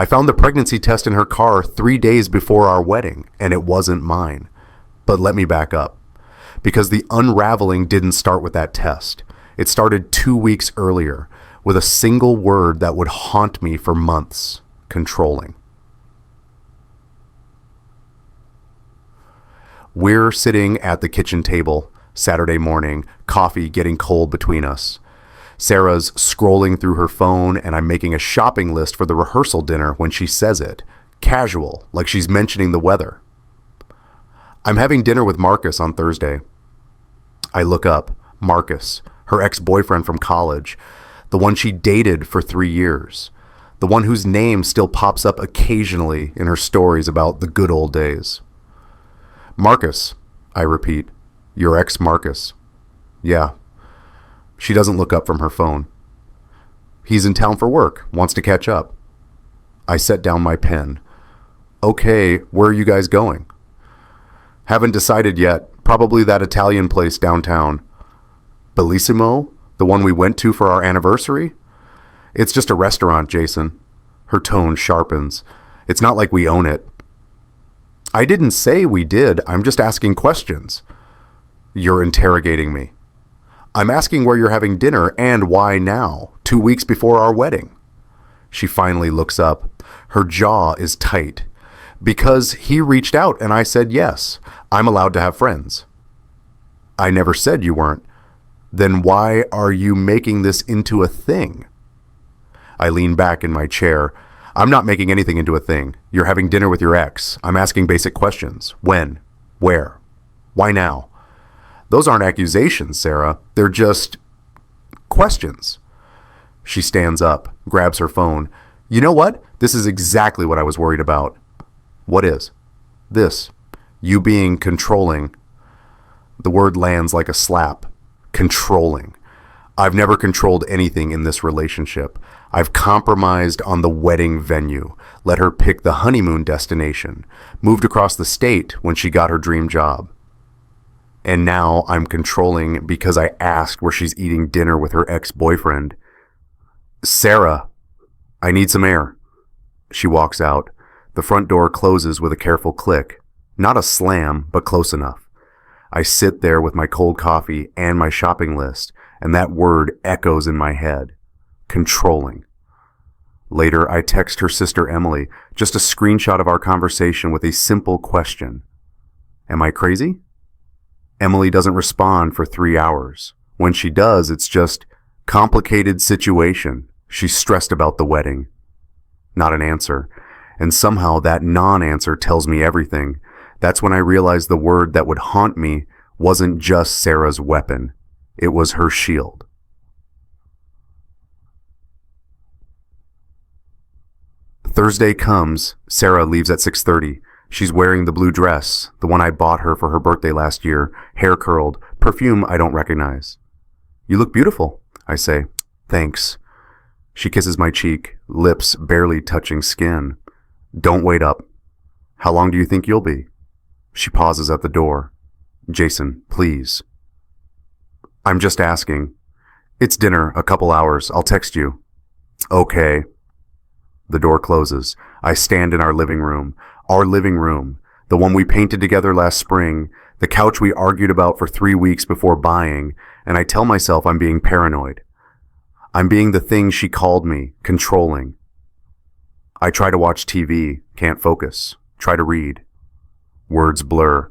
I found the pregnancy test in her car 3 days before our wedding, and it wasn't mine. But let me back up. Because the unraveling didn't start with that test. It started 2 weeks earlier, with a single word that would haunt me for months: controlling. We're sitting at the kitchen table, Saturday morning, coffee getting cold between us. Sarah's scrolling through her phone, and I'm making a shopping list for the rehearsal dinner when she says it, casual, like she's mentioning the weather. I'm having dinner with Marcus on Thursday. I look up. Marcus, her ex-boyfriend from college, the one she dated for 3 years, the one whose name still pops up occasionally in her stories about the good old days. Marcus, I repeat. Your ex-Marcus. Yeah. She doesn't look up from her phone. He's in town for work, wants to catch up. I set down my pen. Okay, where are you guys going? Haven't decided yet. Probably that Italian place downtown. Bellissimo? The one we went to for our anniversary? It's just a restaurant, Jason. Her tone sharpens. It's not like we own it. I didn't say we did. I'm just asking questions. You're interrogating me. I'm asking where you're having dinner and why now, 2 weeks before our wedding. She finally looks up. Her jaw is tight. Because he reached out and I said yes. I'm allowed to have friends. I never said you weren't. Then why are you making this into a thing? I lean back in my chair. I'm not making anything into a thing. You're having dinner with your ex. I'm asking basic questions. When? Where? Why now? Those aren't accusations, Sarah. They're just questions. She stands up, grabs her phone. You know what? This is exactly what I was worried about. What is? This. You being controlling. The word lands like a slap. Controlling. I've never controlled anything in this relationship. I've compromised on the wedding venue, let her pick the honeymoon destination, moved across the state when she got her dream job. And now I'm controlling because I asked where she's eating dinner with her ex-boyfriend. Sarah, I need some air. She walks out. The front door closes with a careful click. Not a slam, but close enough. I sit there with my cold coffee and my shopping list, and that word echoes in my head. Controlling. Later, I text her sister Emily, just a screenshot of our conversation with a simple question. Am I crazy? Emily doesn't respond for 3 hours. When she does, it's just complicated situation. She's stressed about the wedding. Not an answer. And somehow that non-answer tells me everything. That's when I realized the word that would haunt me wasn't just Sarah's weapon. It was her shield. Thursday comes. Sarah leaves at 6:30. She's wearing the blue dress, the one I bought her for her birthday last year, hair curled, perfume I don't recognize. You look beautiful, I say. Thanks. She kisses my cheek, lips barely touching skin. Don't wait up. How long do you think you'll be? She pauses at the door. Jason, please. I'm just asking. It's dinner, a couple hours. I'll text you. Okay. The door closes. I stand in our living room, the one we painted together last spring, the couch we argued about for 3 weeks before buying, and I tell myself I'm being paranoid. I'm being the thing she called me, controlling. I try to watch TV, can't focus. Try to read. Words blur.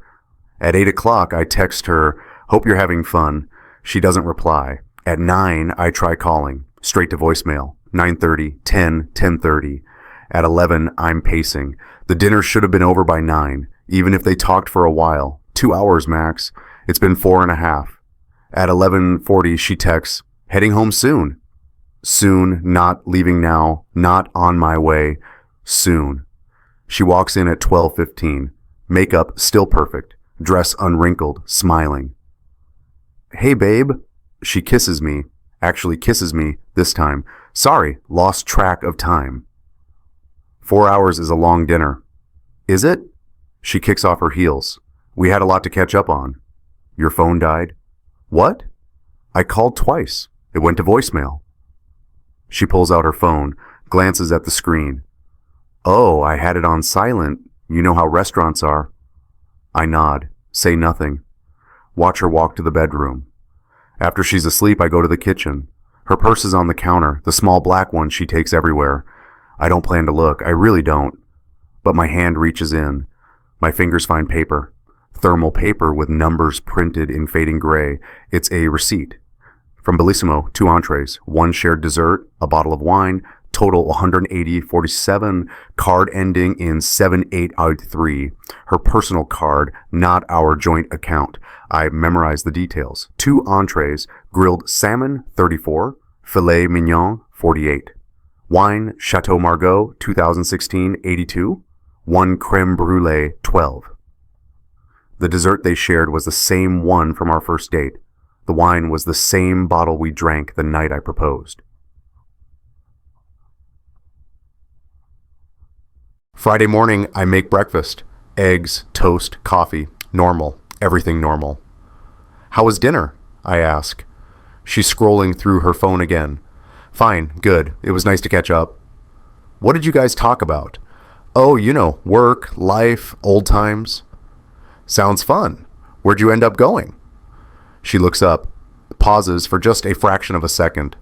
At 8 o'clock, I text her, hope you're having fun. She doesn't reply. At 9, I try calling, straight to voicemail. 9:30, 10, 10:30. At 11, I'm pacing. The dinner should have been over by 9, even if they talked for a while. 2 hours max. It's been 4.5. At 11:40, she texts, heading home soon. Soon, not leaving now, not on my way. Soon. She walks in at 12:15. Makeup still perfect. Dress unwrinkled, smiling. Hey, babe. She kisses me. Actually kisses me this time. Sorry, lost track of time. 4 hours is a long dinner. Is it? She kicks off her heels. We had a lot to catch up on. Your phone died? What? I called twice. It went to voicemail. She pulls out her phone, glances at the screen. Oh, I had it on silent. You know how restaurants are. I nod, say nothing. Watch her walk to the bedroom. After she's asleep, I go to the kitchen. Her purse is on the counter, the small black one she takes everywhere. I don't plan to look, I really don't. But my hand reaches in. My fingers find paper. Thermal paper with numbers printed in fading gray. It's a receipt. From Bellissimo, 2 entrees, 1 shared dessert, a bottle of wine, total 180.47, card ending in 7883. Her personal card, not our joint account. I memorized the details. 2 entrees, grilled salmon, 34, filet mignon, 48. Wine, Chateau Margaux, 2016, 82. 1 creme brulee, 12. The dessert they shared was the same one from our first date. The wine was the same bottle we drank the night I proposed. Friday morning, I make breakfast. Eggs, toast, coffee. Normal. Everything normal. How was dinner? I ask. She's scrolling through her phone again. Fine, good. It was nice to catch up. What did you guys talk about? Oh, work, life, old times. Sounds fun. Where'd you end up going? She looks up, pauses for just a fraction of a second.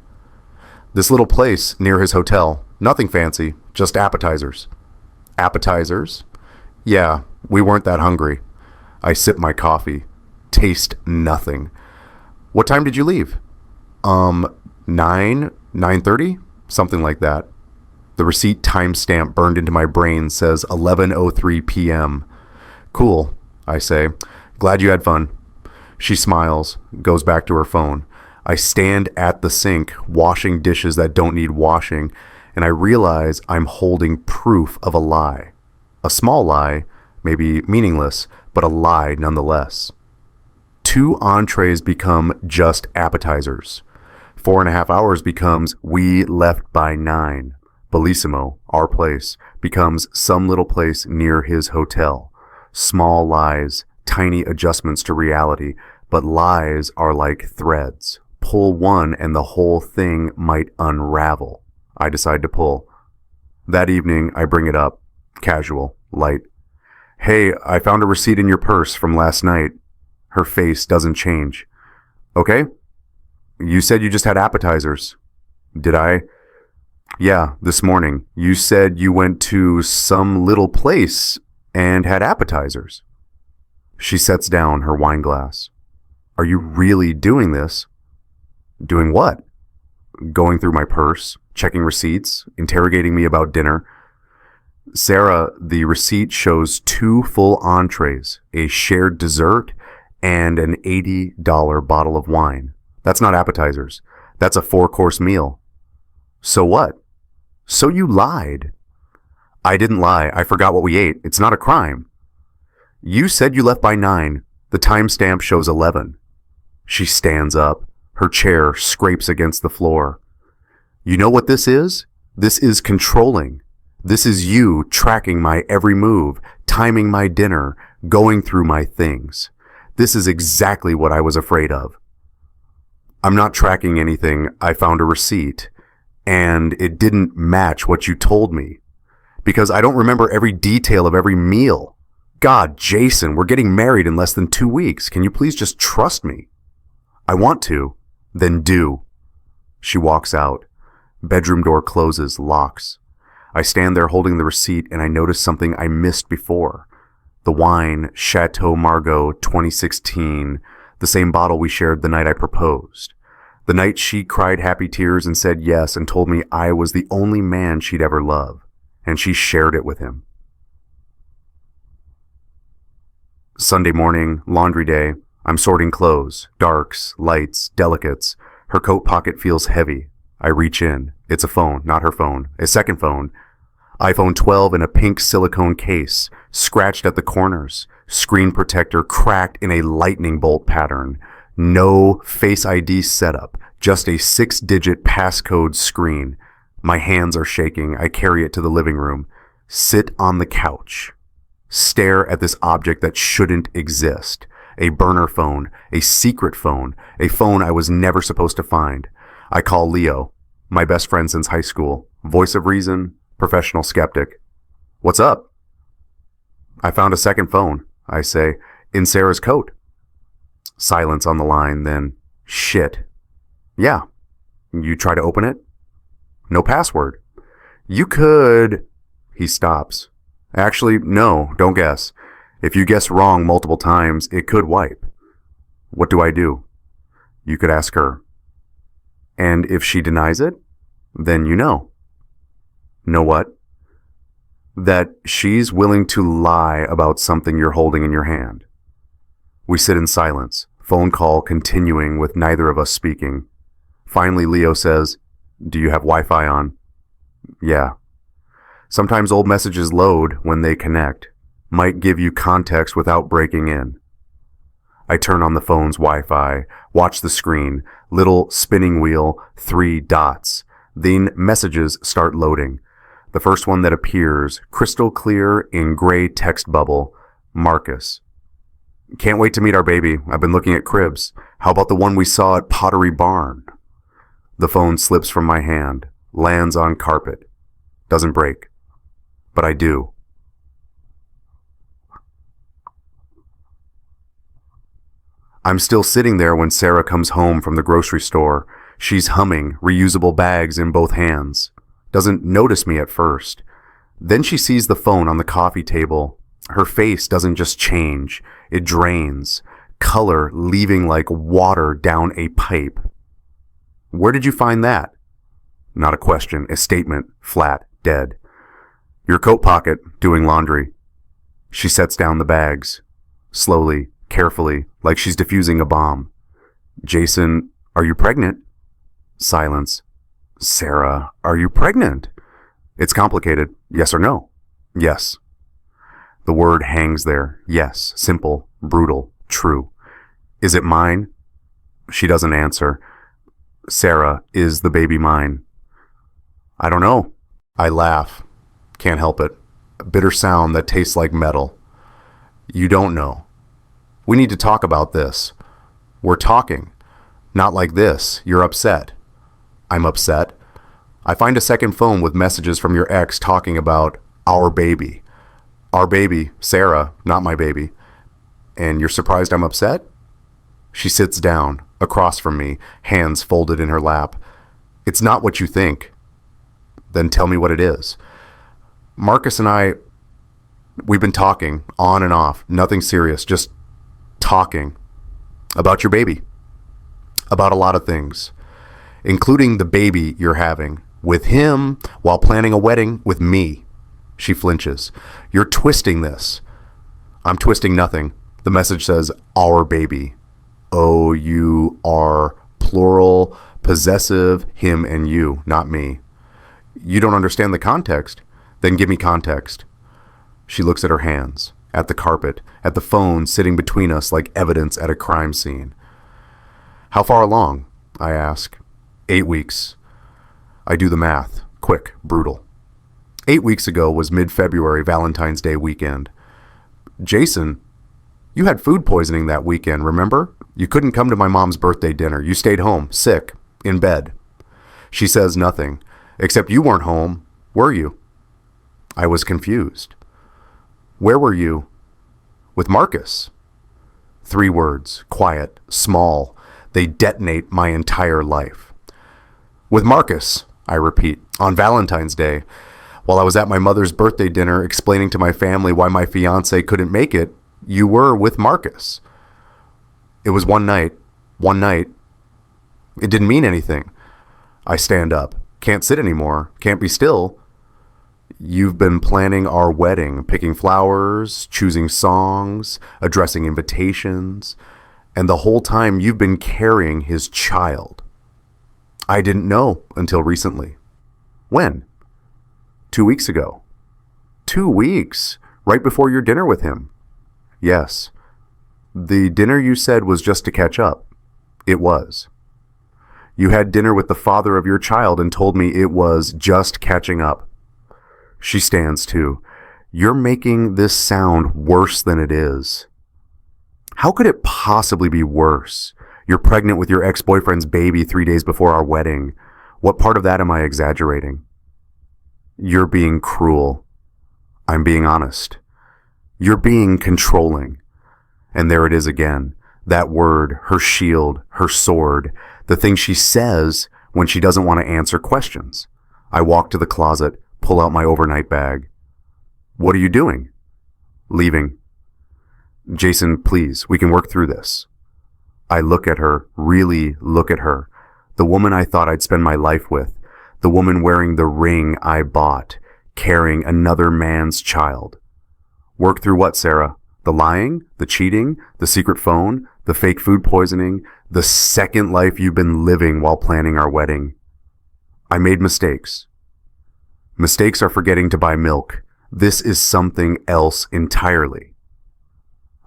This little place near his hotel. Nothing fancy, just appetizers. Appetizers? Yeah, we weren't that hungry. I sip my coffee. Taste nothing. What time did you leave? 9:30? Something like that. The receipt timestamp burned into my brain says 11:03 p.m. Cool, I say. Glad you had fun. She smiles, goes back to her phone. I stand at the sink, washing dishes that don't need washing, and I realize I'm holding proof of a lie. A small lie, maybe meaningless, but a lie nonetheless. 2 entrees become just appetizers. 4.5 hours becomes we left by 9. Bellissimo, our place, becomes some little place near his hotel. Small lies, tiny adjustments to reality, but lies are like threads. Pull one and the whole thing might unravel. I decide to pull. That evening, I bring it up. Casual, light. Hey, I found a receipt in your purse from last night. Her face doesn't change. Okay? You said you just had appetizers. Did I? Yeah, this morning. You said you went to some little place and had appetizers. She sets down her wine glass. Are you really doing this? Doing what? Going through my purse, checking receipts, interrogating me about dinner. Sarah, the receipt shows 2 full entrees, a shared dessert, and an $80 bottle of wine. That's not appetizers. That's a 4-course meal. So what? So you lied. I didn't lie. I forgot what we ate. It's not a crime. You said you left by 9. The timestamp shows 11. She stands up. Her chair scrapes against the floor. You know what this is? This is controlling. This is you tracking my every move, timing my dinner, going through my things. This is exactly what I was afraid of. I'm not tracking anything. I found a receipt, and it didn't match what you told me, because I don't remember every detail of every meal. God, Jason, we're getting married in less than 2 weeks. Can you please just trust me? I want to. Then do. She walks out. Bedroom door closes, locks. I stand there holding the receipt, and I notice something I missed before. The wine, Chateau Margaux 2016, the same bottle we shared the night I proposed. The night she cried happy tears and said yes and told me I was the only man she'd ever love, and she shared it with him. Sunday morning, laundry day. I'm sorting clothes, darks, lights, delicates. Her coat pocket feels heavy. I reach in. It's a phone, not her phone. A second phone. iPhone 12 in a pink silicone case, scratched at the corners. Screen protector cracked in a lightning bolt pattern. No Face ID setup, just a 6-digit passcode screen. My hands are shaking. I carry it to the living room. Sit on the couch. Stare at this object that shouldn't exist. A burner phone, a secret phone, a phone I was never supposed to find. I call Leo, my best friend since high school, voice of reason, professional skeptic. What's up? I found a second phone, I say, in Sarah's coat. Silence on the line, then, shit. Yeah. You try to open it? No password. You could... He stops. Actually, no, don't guess. If you guess wrong multiple times, it could wipe. What do I do? You could ask her. And if she denies it, then you know. Know what? That she's willing to lie about something you're holding in your hand. We sit in silence, phone call continuing with neither of us speaking. Finally, Leo says, "Do you have Wi-Fi on?" Yeah. Sometimes old messages load when they connect. Might give you context without breaking in. I turn on the phone's Wi-Fi, watch the screen, little spinning wheel, 3 dots. Then messages start loading. The first one that appears, crystal clear in gray text bubble, Marcus. Can't wait to meet our baby. I've been looking at cribs. How about the one we saw at Pottery Barn? The phone slips from my hand, lands on carpet. Doesn't break. But I do. I'm still sitting there when Sarah comes home from the grocery store. She's humming, reusable bags in both hands. Doesn't notice me at first. Then she sees the phone on the coffee table. Her face doesn't just change, it drains, color leaving like water down a pipe. Where did you find that? Not a question, a statement, flat, dead. Your coat pocket, doing laundry. She sets down the bags, slowly, carefully, like she's defusing a bomb. Jason, are you pregnant? Silence. Sarah, are you pregnant? It's complicated. Yes or no? Yes. The word hangs there. Yes. Simple, brutal, true. Is it mine? She doesn't answer. Sarah, is the baby mine? I don't know. I laugh. Can't help it. A bitter sound that tastes like metal. You don't know. We need to talk about this. We're talking. Not like this. You're upset. I'm upset. I find a second phone with messages from your ex talking about our baby. Our baby, Sarah, not my baby. And you're surprised I'm upset? She sits down, across from me, hands folded in her lap. It's not what you think. Then tell me what it is. Marcus and we've been talking, on and off, nothing serious, just talking. About your baby. About a lot of things. Including the baby you're having. With him, while planning a wedding with me. She flinches. You're twisting this. I'm twisting nothing. The message says, our baby. Oh, you are plural, possessive, him and you, not me. You don't understand the context? Then give me context. She looks at her hands, at the carpet, at the phone sitting between us like evidence at a crime scene. How far along? I ask. 8 weeks. I do the math. Quick, brutal. 8 weeks ago was mid-February Valentine's Day weekend. Jason, you had food poisoning that weekend, remember? You couldn't come to my mom's birthday dinner. You stayed home, sick, in bed. She says nothing, except you weren't home, were you? I was confused. Where were you? With Marcus. 3 words, quiet, small. They detonate my entire life. With Marcus, I repeat, on Valentine's Day. While I was at my mother's birthday dinner explaining to my family why my fiancée couldn't make it, you were with Marcus. It was one night. It didn't mean anything. I stand up. Can't sit anymore. Can't be still. You've been planning our wedding, picking flowers, choosing songs, addressing invitations, and the whole time you've been carrying his child. I didn't know until recently. When? 2 weeks ago. 2 weeks? Right before your dinner with him? Yes. The dinner you said was just to catch up. It was. You had dinner with the father of your child and told me it was just catching up. She stands too. You're making this sound worse than it is. How could it possibly be worse? You're pregnant with your ex-boyfriend's baby 3 days before our wedding. What part of that am I exaggerating? You're being cruel. I'm being honest. You're being controlling. And there it is again. That word, her shield, her sword, the thing she says when she doesn't want to answer questions. I walk to the closet, pull out my overnight bag. What are you doing? Leaving. Jason, please, we can work through this. I look at her, really look at her. The woman I thought I'd spend my life with. The woman wearing the ring I bought, carrying another man's child. Work through what, Sarah? The lying, the cheating, the secret phone, the fake food poisoning, the second life you've been living while planning our wedding. I made mistakes. Mistakes are forgetting to buy milk. This is something else entirely.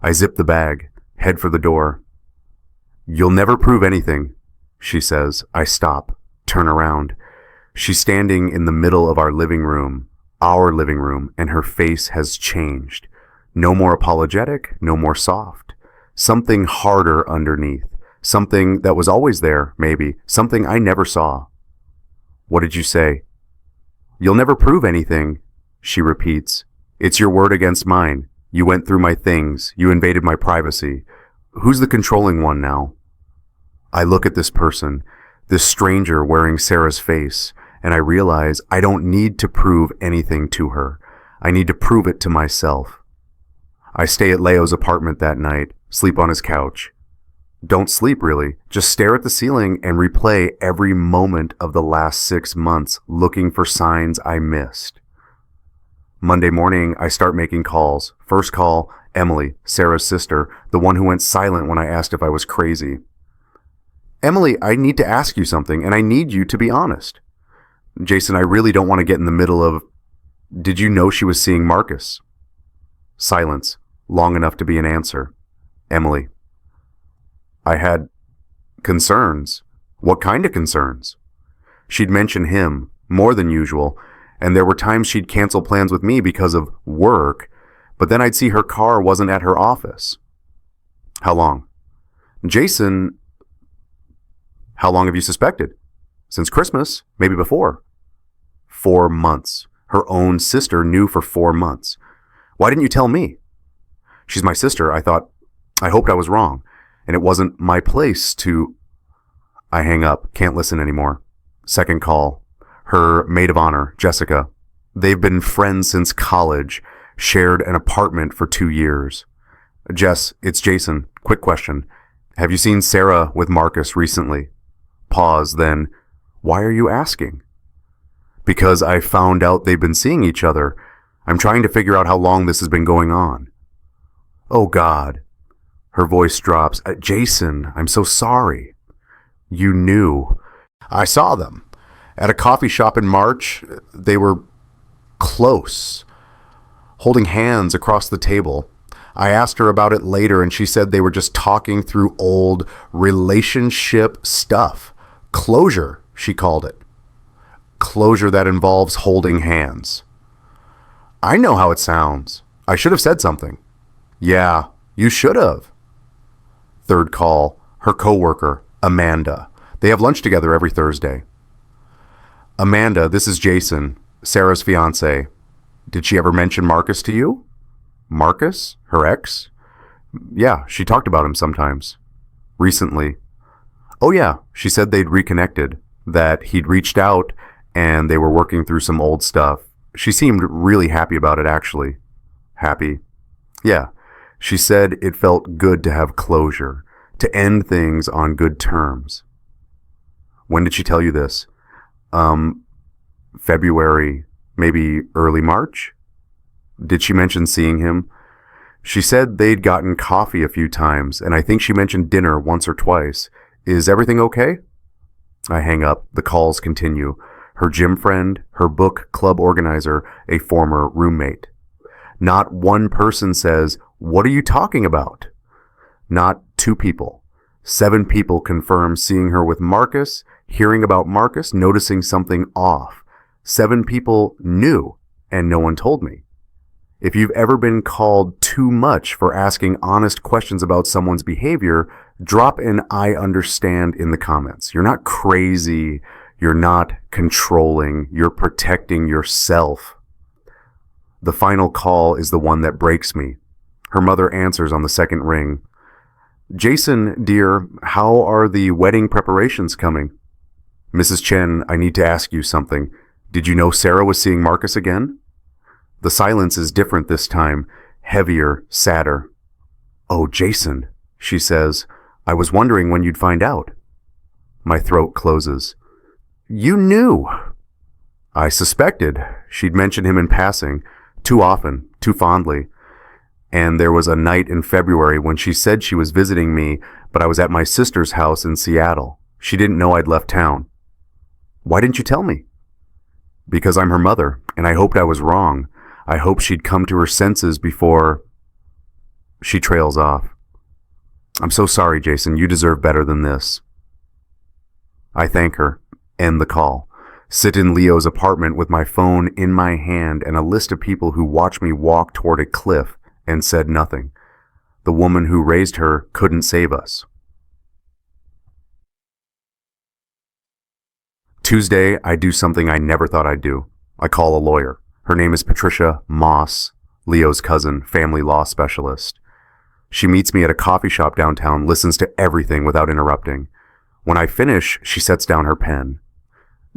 I zip the bag, head for the door. You'll never prove anything, she says. I stop, turn around. She's standing in the middle of our living room, and her face has changed. No more apologetic, no more soft. Something harder underneath. Something that was always there, maybe. Something I never saw. What did you say? You'll never prove anything, she repeats. It's your word against mine. You went through my things. You invaded my privacy. Who's the controlling one now? I look at this person, this stranger wearing Sarah's face, and I realize I don't need to prove anything to her. I need to prove it to myself. I stay at Leo's apartment that night, sleep on his couch. Don't sleep, really. Just stare at the ceiling and replay every moment of the last 6 months, looking for signs I missed. Monday morning, I start making calls. First call, Emily, Sarah's sister, the one who went silent when I asked if I was crazy. Emily, I need to ask you something, and I need you to be honest. Jason, I really don't want to get in the middle of... Did you know she was seeing Marcus? Silence, long enough to be an answer. Emily. I had concerns. What kind of concerns? She'd mention him, more than usual, and there were times she'd cancel plans with me because of work, but then I'd see her car wasn't at her office. How long? Jason, how long have you suspected? Since Christmas, maybe before. 4 months. Her own sister knew for 4 months. Why didn't you tell me? She's my sister. I hoped I was wrong, and it wasn't my place to... I hang up, can't listen anymore. Second call. Her maid of honor, Jessica. They've been friends since college, shared an apartment for 2 years. Jess, it's Jason. Quick question. Have you seen Sarah with Marcus recently? Pause, then, why are you asking? Because I found out they've been seeing each other. I'm trying to figure out how long this has been going on. Oh, God. Her voice drops. Jason, I'm so sorry. You knew. I saw them. At a coffee shop in March, they were close, holding hands across the table. I asked her about it later, and she said they were just talking through old relationship stuff. Closure, she called it. Closure that involves holding hands. I know how it sounds. I should have said something. Yeah, you should have. Third call, her coworker, Amanda. They have lunch together every Thursday. Amanda, this is Jason, Sarah's fiancé. Did she ever mention Marcus to you? Marcus? Her ex? Yeah, she talked about him sometimes. Recently. Oh yeah, she said they'd reconnected, that he'd reached out and they were working through some old stuff. She seemed really happy about it, actually. Happy? Yeah. She said it felt good to have closure, to end things on good terms. When did she tell you this? February, maybe early March? Did she mention seeing him? She said they'd gotten coffee a few times, and I think she mentioned dinner once or twice. Is everything okay? I hang up. The calls continue. Her gym friend, her book club organizer, a former roommate. Not one person says, "What are you talking about?" Not 2 people. 7 people confirm seeing her with Marcus, hearing about Marcus, noticing something off. 7 people knew, and no one told me. If you've ever been called too much for asking honest questions about someone's behavior, drop an "I understand" in the comments. You're not crazy. You're not controlling. You're protecting yourself. The final call is the one that breaks me. Her mother answers on the second ring. Jason, dear, how are the wedding preparations coming? Mrs. Chen, I need to ask you something. Did you know Sarah was seeing Marcus again? The silence is different this time, heavier, sadder. Oh, Jason, she says, I was wondering when you'd find out. My throat closes. You knew. I suspected. She'd mentioned him in passing, too often, too fondly. And there was a night in February when she said she was visiting me, but I was at my sister's house in Seattle. She didn't know I'd left town. Why didn't you tell me? Because I'm her mother, and I hoped I was wrong. I hoped she'd come to her senses before... She trails off. I'm so sorry, Jason. You deserve better than this. I thank her, end the call, sit in Leo's apartment with my phone in my hand and a list of people who watched me walk toward a cliff and said nothing. The woman who raised her couldn't save us. Tuesday, I do something I never thought I'd do. I call a lawyer. Her name is Patricia Moss, Leo's cousin, family law specialist. She meets me at a coffee shop downtown, listens to everything without interrupting. When I finish, she sets down her pen.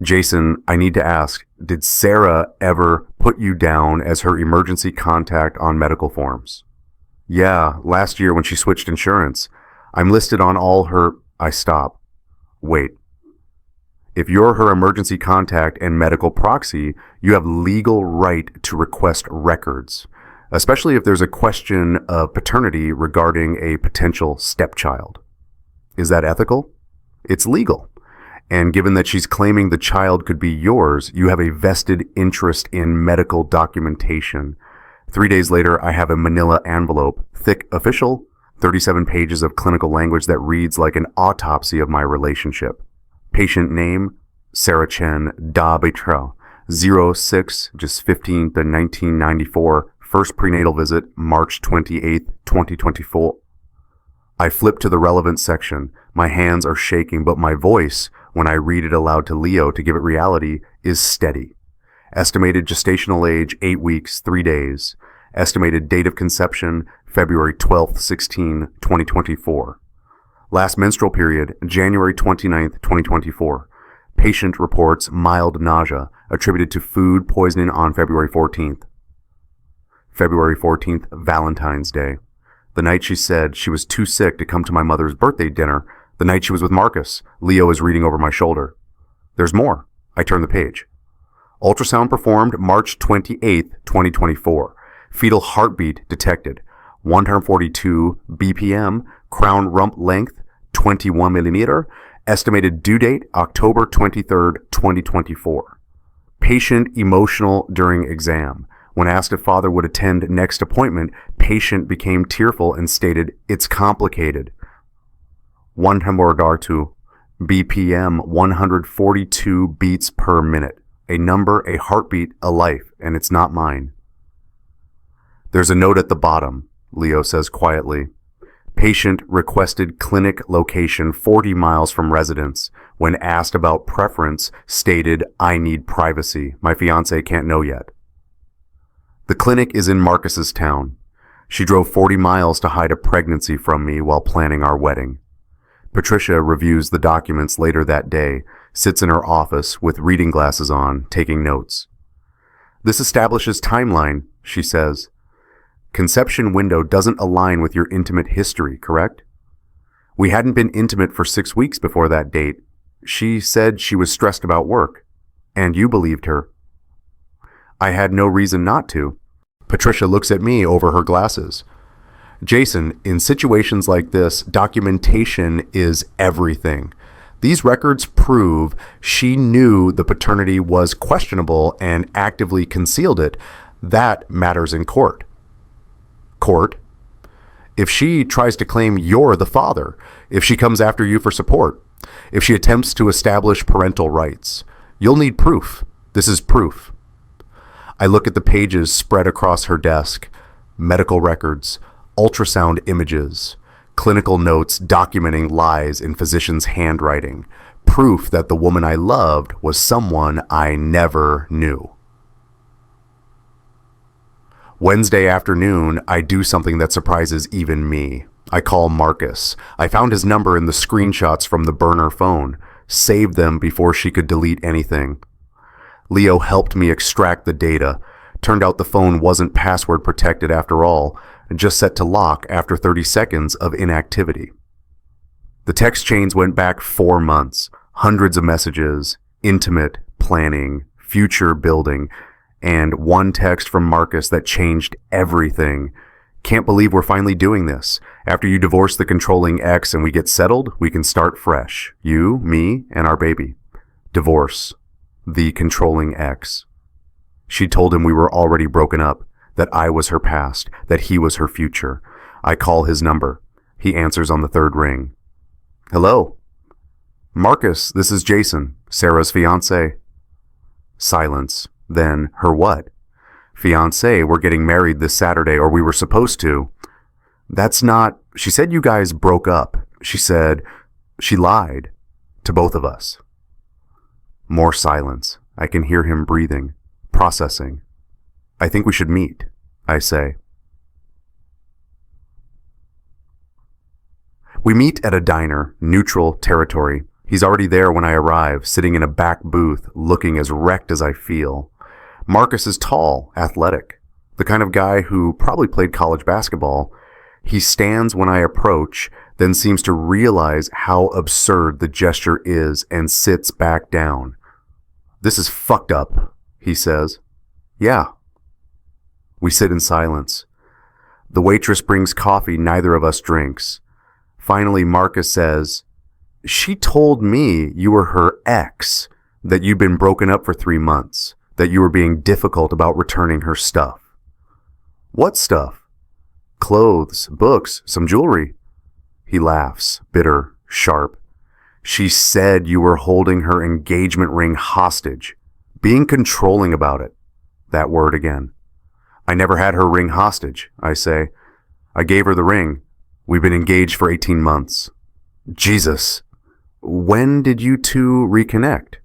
Jason, I need to ask, did Sarah ever put you down as her emergency contact on medical forms? Yeah, last year when she switched insurance. I'm listed on all her... I stop. Wait. If you're her emergency contact and medical proxy, you have legal right to request records, especially if there's a question of paternity regarding a potential stepchild. Is that ethical? It's legal. And given that she's claiming the child could be yours, you have a vested interest in medical documentation. 3 days later, I have a manila envelope, thick official, 37 pages of clinical language that reads like an autopsy of my relationship. Patient name, Sarah Chen, da betrayal, 06, just 15th to 1994, first prenatal visit, March 28th, 2024. I flip to the relevant section. My hands are shaking, but my voice, when I read it aloud to Leo to give it reality, is steady. Estimated gestational age, 8 weeks, 3 days. Estimated date of conception, February 12th, 2024. Last menstrual period, January 29th, 2024. Patient reports mild nausea attributed to food poisoning on February 14th. February 14th, Valentine's Day. The night she said she was too sick to come to my mother's birthday dinner. The night she was with Marcus. Leo is reading over my shoulder. There's more. I turn the page. Ultrasound performed March 28th, 2024. Fetal heartbeat detected. 142 BPM. Crown rump length 21 millimeter. Estimated due date October 23rd, 2024. Patient emotional during exam. When asked if father would attend next appointment, patient became tearful and stated, "It's complicated." 142 BPM, 142 beats per minute. A number, a heartbeat, a life, and it's not mine. There's a note at the bottom, Leo says quietly. Patient requested clinic location 40 miles from residence. When asked about preference, stated, "I need privacy. My fiancé can't know yet." The clinic is in Marcus's town. She drove 40 miles to hide a pregnancy from me while planning our wedding. Patricia reviews the documents later that day, sits in her office with reading glasses on, taking notes. This establishes timeline, she says. Conception window doesn't align with your intimate history, correct? We hadn't been intimate for 6 weeks before that date. She said she was stressed about work. And you believed her. I had no reason not to. Patricia looks at me over her glasses. Jason, in situations like this, documentation is everything. These records prove she knew the paternity was questionable and actively concealed it. That matters in court. Court? If she tries to claim you're the father, if she comes after you for support, if she attempts to establish parental rights, you'll need proof. This is proof. I look at the pages spread across her desk. Medical records, ultrasound images, clinical notes documenting lies in physicians' handwriting, proof that the woman I loved was someone I never knew. Wednesday afternoon, I do something that surprises even me. I call Marcus. I found his number in the screenshots from the burner phone, saved them before she could delete anything. Leo helped me extract the data. Turned out the phone wasn't password protected after all, just set to lock after 30 seconds of inactivity. The text chains went back 4 months, hundreds of messages, intimate, planning, future building, and one text from Marcus that changed everything. Can't believe we're finally doing this. After you divorce the controlling ex and we get settled, we can start fresh. You, me, and our baby. Divorce. The controlling ex. She told him we were already broken up, that I was her past, that he was her future. I call his number. He answers on the 3rd ring. Hello. Marcus, this is Jason, Sarah's fiancé. Silence. Then, her what? Fiancé, we're getting married this Saturday, or we were supposed to. That's not... She said you guys broke up. She said... She lied. To both of us. More silence. I can hear him breathing, processing. I think we should meet, I say. We meet at a diner, neutral territory. He's already there when I arrive, sitting in a back booth, looking as wrecked as I feel. Marcus is tall, athletic, the kind of guy who probably played college basketball. He stands when I approach, then seems to realize how absurd the gesture is and sits back down. This is fucked up, he says. Yeah. We sit in silence. The waitress brings coffee neither of us drinks. Finally, Marcus says, She told me you were her ex, that you'd been broken up for 3 months. That you were being difficult about returning her stuff. What stuff? Clothes, books, some jewelry. He laughs, bitter, sharp. She said you were holding her engagement ring hostage, being controlling about it. That word again. I never had her ring hostage, I say. I gave her the ring. We've been engaged for 18 months. Jesus. When did you two reconnect?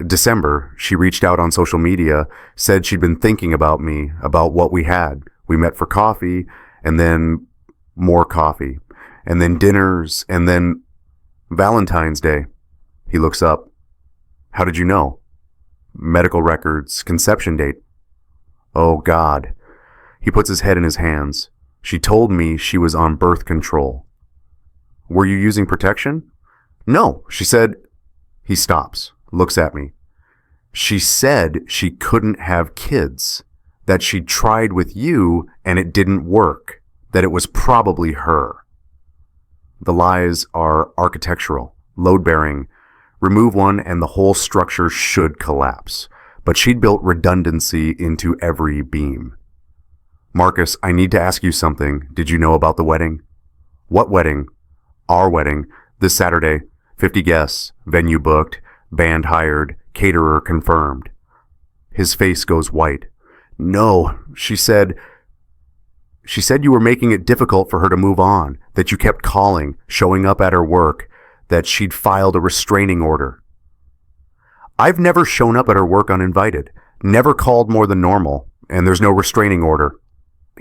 December, she reached out on social media, said she'd been thinking about me, about what we had. We met for coffee, and then more coffee, and then dinners, and then Valentine's Day. He looks up. How did you know? Medical records, conception date. Oh, God. He puts his head in his hands. She told me she was on birth control. Were you using protection? No, she said. He stops. Looks at me. She said she couldn't have kids, that she'd tried with you and it didn't work, that it was probably her. The lies are architectural, load-bearing. Remove one and the whole structure should collapse, but she'd built redundancy into every beam. Marcus, I need to ask you something. Did you know about the wedding? What wedding? Our wedding, this Saturday. 50 guests, venue booked. Band hired, caterer confirmed. His face goes white. No, she said you were making it difficult for her to move on, that you kept calling, showing up at her work, that she'd filed a restraining order. I've never shown up at her work uninvited, never called more than normal, and there's no restraining order.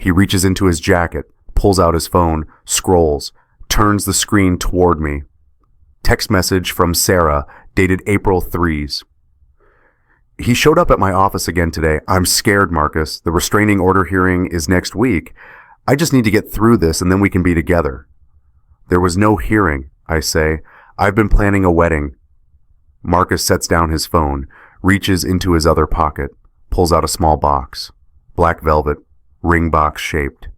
He reaches into his jacket, pulls out his phone, scrolls, turns the screen toward me. Text message from Sarah, dated April 3s. He showed up at my office again today. I'm scared, Marcus. The restraining order hearing is next week. I just need to get through this and then we can be together. There was no hearing, I say. I've been planning a wedding. Marcus sets down his phone, reaches into his other pocket, pulls out a small box. Black velvet, ring box shaped.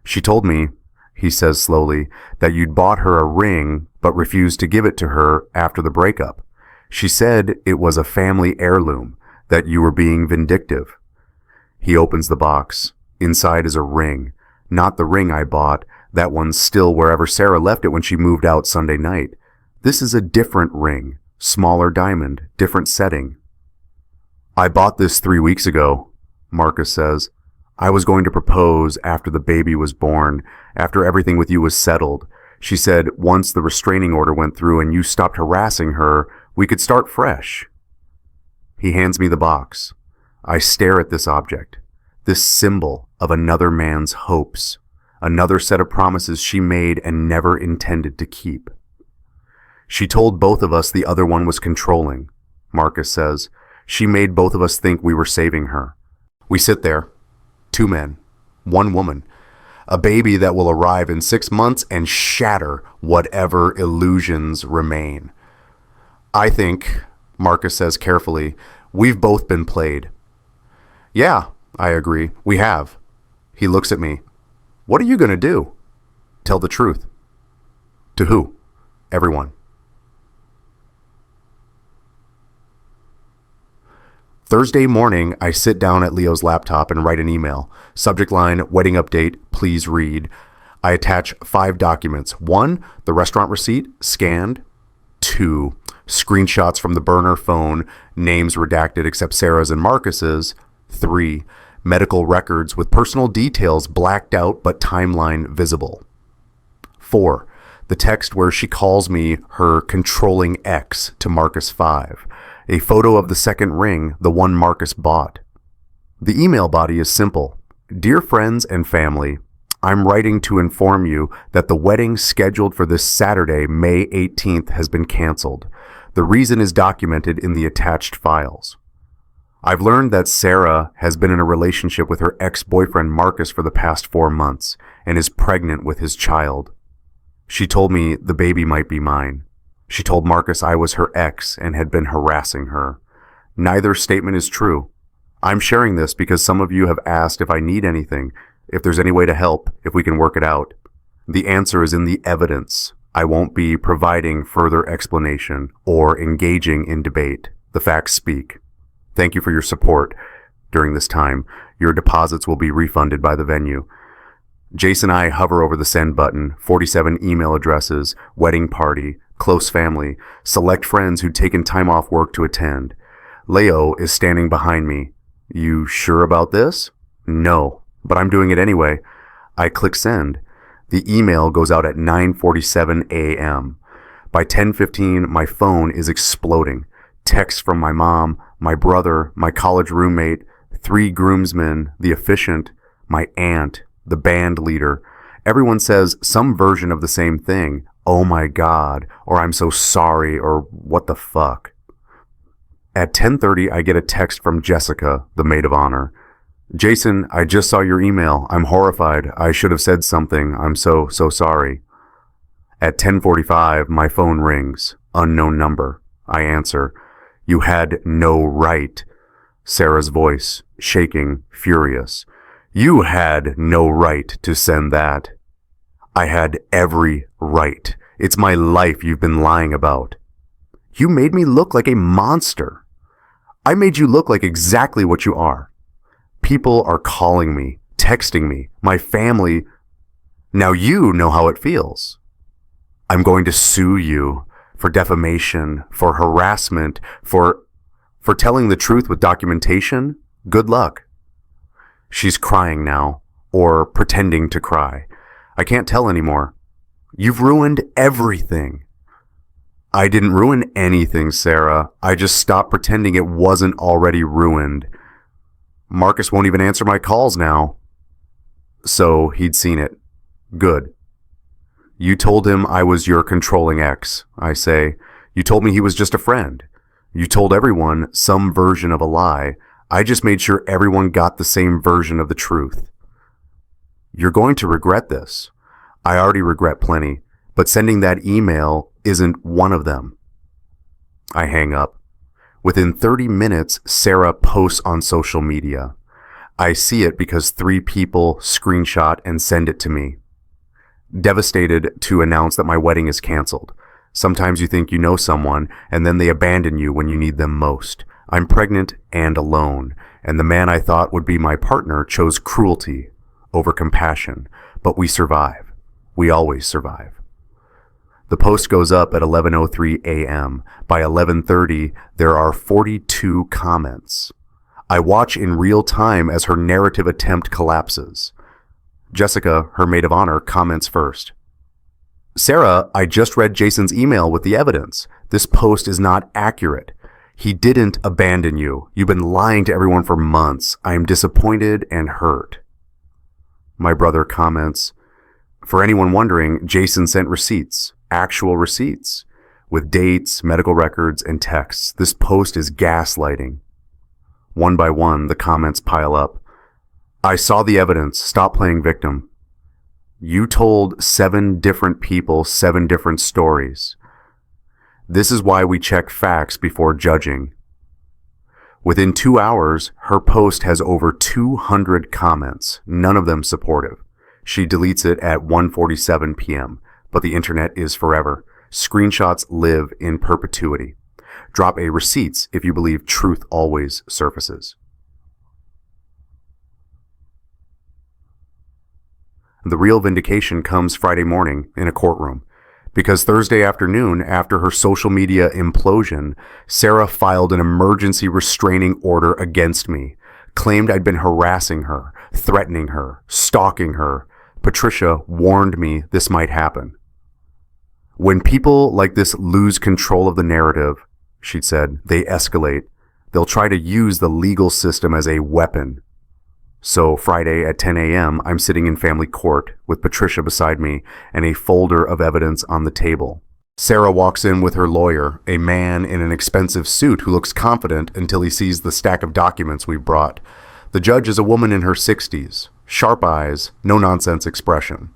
She told me, he says slowly, that you'd bought her a ring but refused to give it to her after the breakup. She said it was a family heirloom, that you were being vindictive. He opens the box. Inside is a ring. Not the ring I bought. That one's still wherever Sarah left it when she moved out Sunday night. This is a different ring. Smaller diamond. Different setting. I bought this 3 weeks ago, Marcus says. I was going to propose after the baby was born, after everything with you was settled. She said once the restraining order went through and you stopped harassing her, we could start fresh. He hands me the box. I stare at this object. this symbol of another man's hopes, another set of promises she made and never intended to keep. She told both of us the other one was controlling, Marcus says. She made both of us think we were saving her. We sit there, 2 men, 1 woman, a baby that will arrive in 6 months and shatter whatever illusions remain. I think, Marcus says carefully, we've both been played. Yeah, I agree, we have. He looks at me. What are you going to do? Tell the truth. To who? Everyone. Thursday morning, I sit down at Leo's laptop and write an email. Subject line, wedding update, please read. I attach 5 documents. 1, the restaurant receipt, scanned. 2, screenshots from the burner phone, names redacted except Sarah's and Marcus's. 3, medical records with personal details blacked out but timeline visible. 4, the text where she calls me her controlling ex to Marcus 5. A photo of the second ring, the one Marcus bought. The email body is simple. Dear friends and family, I'm writing to inform you that the wedding scheduled for this Saturday, May 18th, has been canceled. The reason is documented in the attached files. I've learned that Sarah has been in a relationship with her ex-boyfriend Marcus for the past 4 months and is pregnant with his child. She told me the baby might be mine. She told Marcus I was her ex and had been harassing her. Neither statement is true. I'm sharing this because some of you have asked if I need anything, if there's any way to help, if we can work it out. The answer is in the evidence. I won't be providing further explanation or engaging in debate. The facts speak. Thank you for your support during this time. Your deposits will be refunded by the venue. Jason and I hover over the send button, 47 email addresses, wedding party, close family, select friends who'd taken time off work to attend. Leo is standing behind me. You sure about this? No, but I'm doing it anyway. I click send. The email goes out at 9:47 a.m. By 10:15, my phone is exploding. Texts from my mom, my brother, my college roommate, 3 groomsmen, the officiant, my aunt, the band leader. Everyone says some version of the same thing. Oh my God, or I'm so sorry, or what the fuck. At 10:30, I get a text from Jessica, the maid of honor. Jason, I just saw your email. I'm horrified. I should have said something. I'm so sorry. At 10:45, my phone rings. Unknown number. I answer. You had no right. Sarah's voice, shaking, furious. You had no right to send that. I had every right. It's my life you've been lying about. You made me look like a monster. I made you look like exactly what you are. People are calling me, texting me, my family. Now you know how it feels. I'm going to sue you for defamation, for harassment, for telling the truth with documentation. Good luck. She's crying now, or pretending to cry. I can't tell anymore. You've ruined everything. I didn't ruin anything, Sarah. I just stopped pretending it wasn't already ruined. Marcus won't even answer my calls now. So he'd seen it. Good. You told him I was your controlling ex, I say. You told me he was just a friend. You told everyone some version of a lie. I just made sure everyone got the same version of the truth. You're going to regret this. I already regret plenty, but sending that email isn't one of them. I hang up. Within 30 minutes, Sarah posts on social media. I see it because 3 people screenshot and send it to me. Devastated to announce that my wedding is canceled. Sometimes you think you know someone, and then they abandon you when you need them most. I'm pregnant and alone, and the man I thought would be my partner chose cruelty over compassion, but we survive. We always survive. The post goes up at 11:03 a.m. By 11:30, there are 42 comments. I watch in real time as her narrative attempt collapses. Jessica, her maid of honor, comments first. Sarah, I just read Jason's email with the evidence. This post is not accurate. He didn't abandon you. You've been lying to everyone for months. I am disappointed and hurt. My brother comments, for anyone wondering, Jason sent receipts, actual receipts, with dates, medical records, and texts. This post is gaslighting. One by one, the comments pile up. I saw the evidence. Stop playing victim. You told 7 different people 7 different stories. This is why we check facts before judging. Within 2 hours, her post has over 200 comments, none of them supportive. She deletes it at 1:47 p.m., but the internet is forever. Screenshots live in perpetuity. Drop a receipts if you believe truth always surfaces. The real vindication comes Friday morning in a courtroom. Because Thursday afternoon, after her social media implosion, Sarah filed an emergency restraining order against me, claimed I'd been harassing her, threatening her, stalking her. Patricia warned me this might happen. When people like this lose control of the narrative, she said, they escalate. They'll try to use the legal system as a weapon. So Friday at 10 a.m., I'm sitting in family court with Patricia beside me and a folder of evidence on the table. Sarah walks in with her lawyer, a man in an expensive suit who looks confident until he sees the stack of documents we've brought. The judge is a woman in her 60s, sharp eyes, no-nonsense expression.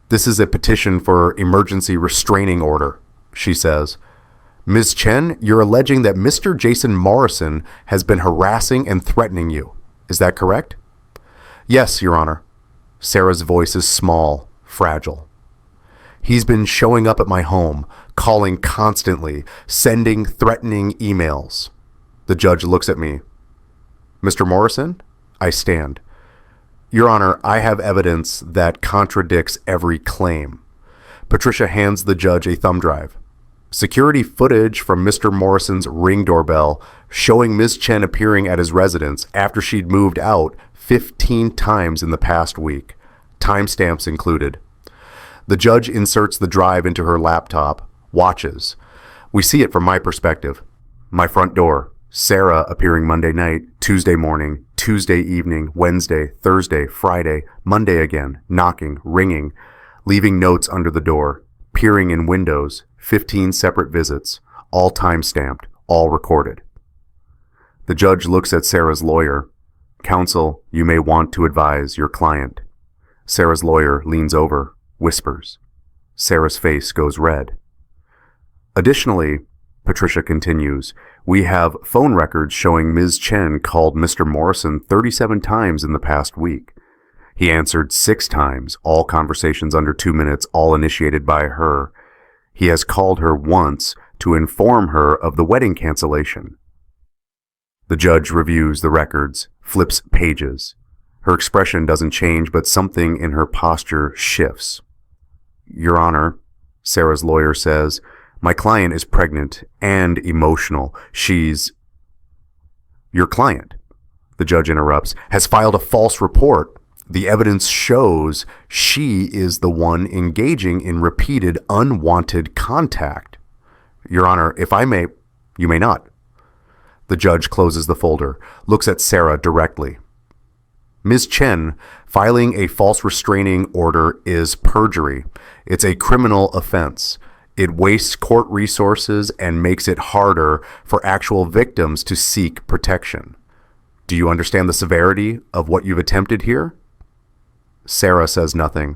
This is a petition for emergency restraining order, she says. Ms. Chen, you're alleging that Mr. Jason Morrison has been harassing and threatening you. Is that correct? Yes, Your Honor. Sarah's voice is small, fragile. He's been showing up at my home, calling constantly, sending threatening emails. The judge looks at me. Mr. Morrison? I stand. Your Honor, I have evidence that contradicts every claim. Patricia hands the judge a thumb drive. Security footage from Mr. Morrison's Ring doorbell showing Ms. Chen appearing at his residence after she'd moved out 15 times in the past week. Timestamps included. The judge inserts the drive into her laptop, watches. We see it from my perspective. My front door, Sarah appearing Monday night, Tuesday morning, Tuesday evening, Wednesday, Thursday, Friday, Monday again, knocking, ringing, leaving notes under the door, peering in windows, 15 separate visits, all time-stamped, all recorded. The judge looks at Sarah's lawyer. Counsel, you may want to advise your client. Sarah's lawyer leans over, whispers. Sarah's face goes red. Additionally, Patricia continues, we have phone records showing Ms. Chen called Mr. Morrison 37 times in the past week. He answered 6 times, all conversations under 2 minutes, all initiated by her. He has called her once to inform her of the wedding cancellation. The judge reviews the records, flips pages. Her expression doesn't change, but something in her posture shifts. Your Honor, Sarah's lawyer says, my client is pregnant and emotional. Your client, the judge interrupts, has filed a false report. The evidence shows she is the one engaging in repeated unwanted contact. Your Honor, if I may, you may not. The judge closes the folder, looks at Sarah directly. Ms. Chen, filing a false restraining order is perjury. It's a criminal offense. It wastes court resources and makes it harder for actual victims to seek protection. Do you understand the severity of what you've attempted here? Sarah says nothing.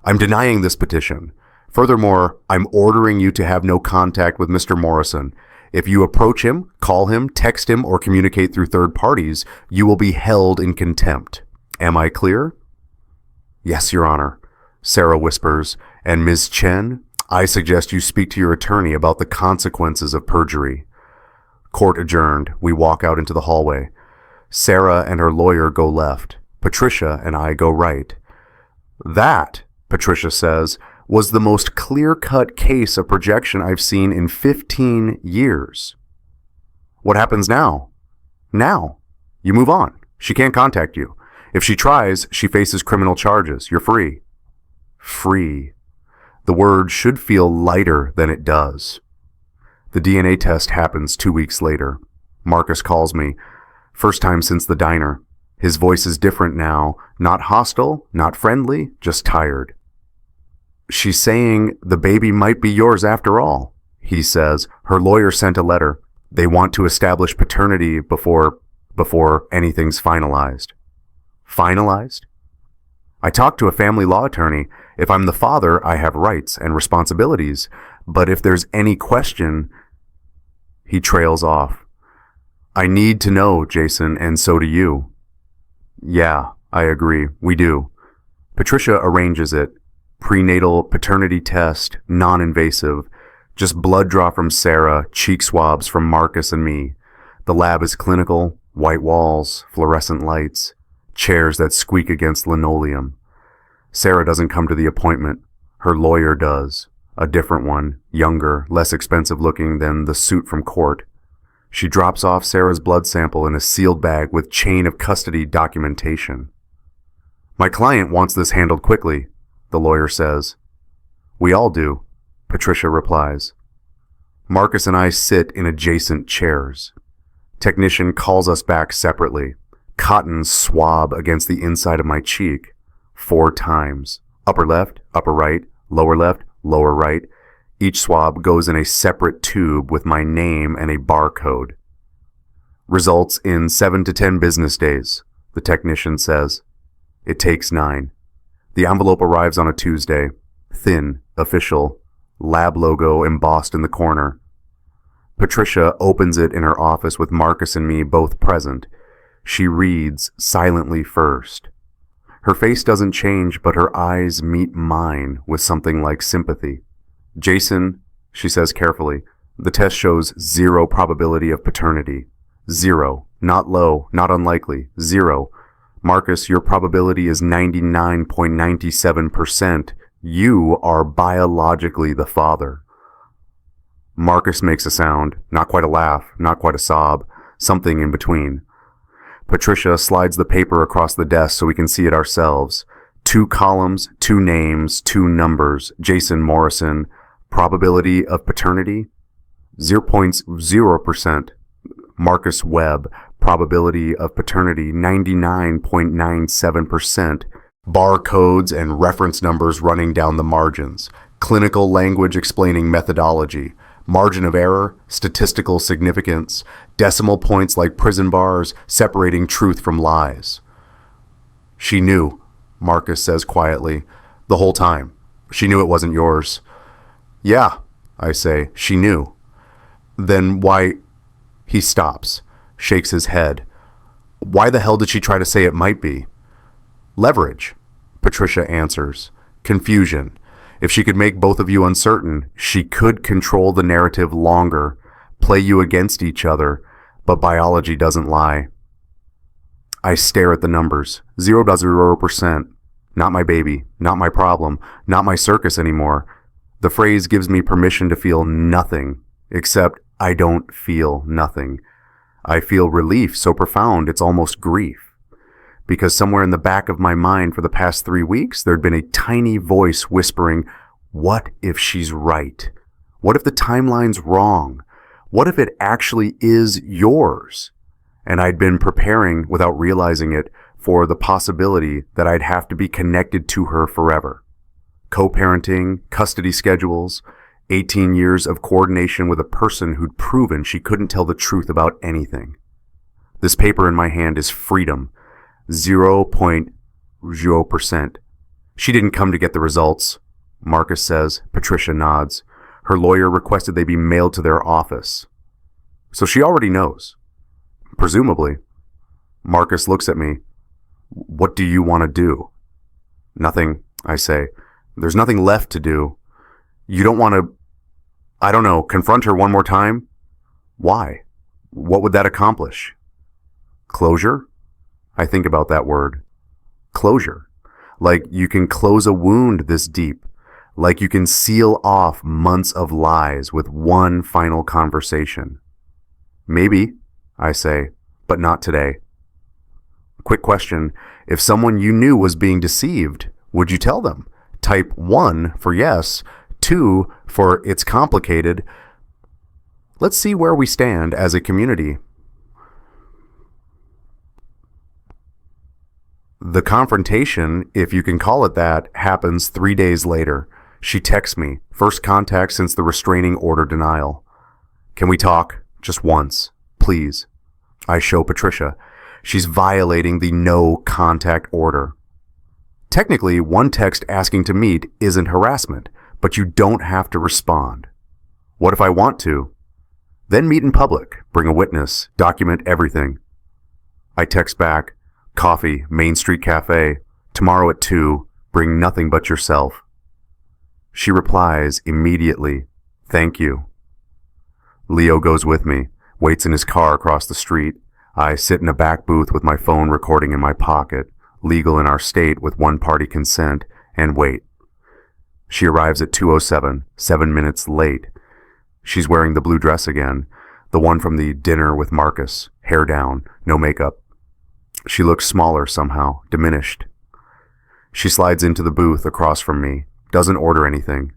I'm denying this petition. Furthermore, I'm ordering you to have no contact with Mr. Morrison. If you approach him, call him, text him, or communicate through third parties, you will be held in contempt. Am I clear? Yes, Your Honor, Sarah whispers. And Ms. Chen, I suggest you speak to your attorney about the consequences of perjury. Court adjourned. We walk out into the hallway. Sarah and her lawyer go left. Patricia and I go right. That, Patricia says, was the most clear-cut case of projection I've seen in 15 years. What happens now? Now. You move on. She can't contact you. If she tries, she faces criminal charges. You're free. Free. The word should feel lighter than it does. The DNA test happens 2 weeks later. Marcus calls me. First time since the diner. His voice is different now. Not hostile, not friendly, just tired. She's saying the baby might be yours after all, he says. Her lawyer sent a letter. They want to establish paternity before anything's finalized. Finalized? I talked to a family law attorney. If I'm the father, I have rights and responsibilities. But if there's any question, he trails off. I need to know, Jason, and so do you. Yeah, I agree. We do. Patricia arranges it. Prenatal paternity test, non-invasive. Just blood draw from Sarah, cheek swabs from Marcus and me. The lab is clinical, white walls, fluorescent lights, chairs that squeak against linoleum. Sarah doesn't come to the appointment. Her lawyer does. A different one, younger, less expensive looking than the suit from court. She drops off Sarah's blood sample in a sealed bag with chain of custody documentation. My client wants this handled quickly, the lawyer says. We all do, Patricia replies. Marcus and I sit in adjacent chairs. Technician calls us back separately. Cotton swab against the inside of my cheek 4 times. Upper left, upper right, lower left, lower right. Each swab goes in a separate tube with my name and a barcode. Results in 7 to 10 business days, the technician says. It takes 9. The envelope arrives on a Tuesday. Thin, official, lab logo embossed in the corner. Patricia opens it in her office with Marcus and me both present. She reads silently first. Her face doesn't change, but her eyes meet mine with something like sympathy. Jason, she says carefully, the test shows 0 probability of paternity. 0. Not low, not unlikely. 0. Marcus, your probability is 99.97%. You are biologically the father. Marcus makes a sound, not quite a laugh, not quite a sob, something in between. Patricia slides the paper across the desk so we can see it ourselves. 2 columns, 2 names, 2 numbers. Jason Morrison. Probability of paternity? 0.0%. Marcus Webb. Probability of paternity 99.97%. Barcodes and reference numbers running down the margins. Clinical language explaining methodology. Margin of error, statistical significance, decimal points like prison bars separating truth from lies. She knew, Marcus says quietly, the whole time. She knew it wasn't yours. Yeah, I say, she knew. Then why... He stops, shakes his head. Why the hell did she try to say it might be? Leverage, Patricia answers. Confusion. If she could make both of you uncertain, she could control the narrative longer, play you against each other, but biology doesn't lie. I stare at the numbers. 0.0%. Not my baby, not my problem, not my circus anymore. The phrase gives me permission to feel nothing, except I don't feel nothing. I feel relief so profound it's almost grief. Because somewhere in the back of my mind for the past 3 weeks, there'd been a tiny voice whispering, what if she's right? What if the timeline's wrong? What if it actually is yours? And I'd been preparing, without realizing it, for the possibility that I'd have to be connected to her forever. Co-parenting, custody schedules, 18 years of coordination with a person who'd proven she couldn't tell the truth about anything. This paper in my hand is freedom. 0.0%. She didn't come to get the results, Marcus says. Patricia nods. Her lawyer requested they be mailed to their office. So she already knows. Presumably. Marcus looks at me. What do you want to do? Nothing, I say. There's nothing left to do. You don't want to, I don't know, confront her one more time? Why? What would that accomplish? Closure? I think about that word. Closure. Like you can close a wound this deep. Like you can seal off months of lies with one final conversation. Maybe, I say, but not today. Quick question. If someone you knew was being deceived, would you tell them? Type 1 for yes, 2 for it's complicated. Let's see where we stand as a community. The confrontation, if you can call it that, happens 3 days later. She texts me, first contact since the restraining order denial. Can we talk? Just once, please. I show Patricia. She's violating the no contact order. Technically, one text asking to meet isn't harassment, but you don't have to respond. What if I want to? Then meet in public, bring a witness, document everything. I text back, coffee, Main Street Cafe, tomorrow at 2, bring nothing but yourself. She replies immediately, thank you. Leo goes with me, waits in his car across the street. I sit in a back booth with my phone recording in my pocket, legal in our state with one-party consent, and wait. She arrives at 2:07, 7 minutes late. She's wearing the blue dress again, the one from the dinner with Marcus, hair down, no makeup. She looks smaller somehow, diminished. She slides into the booth across from me, doesn't order anything.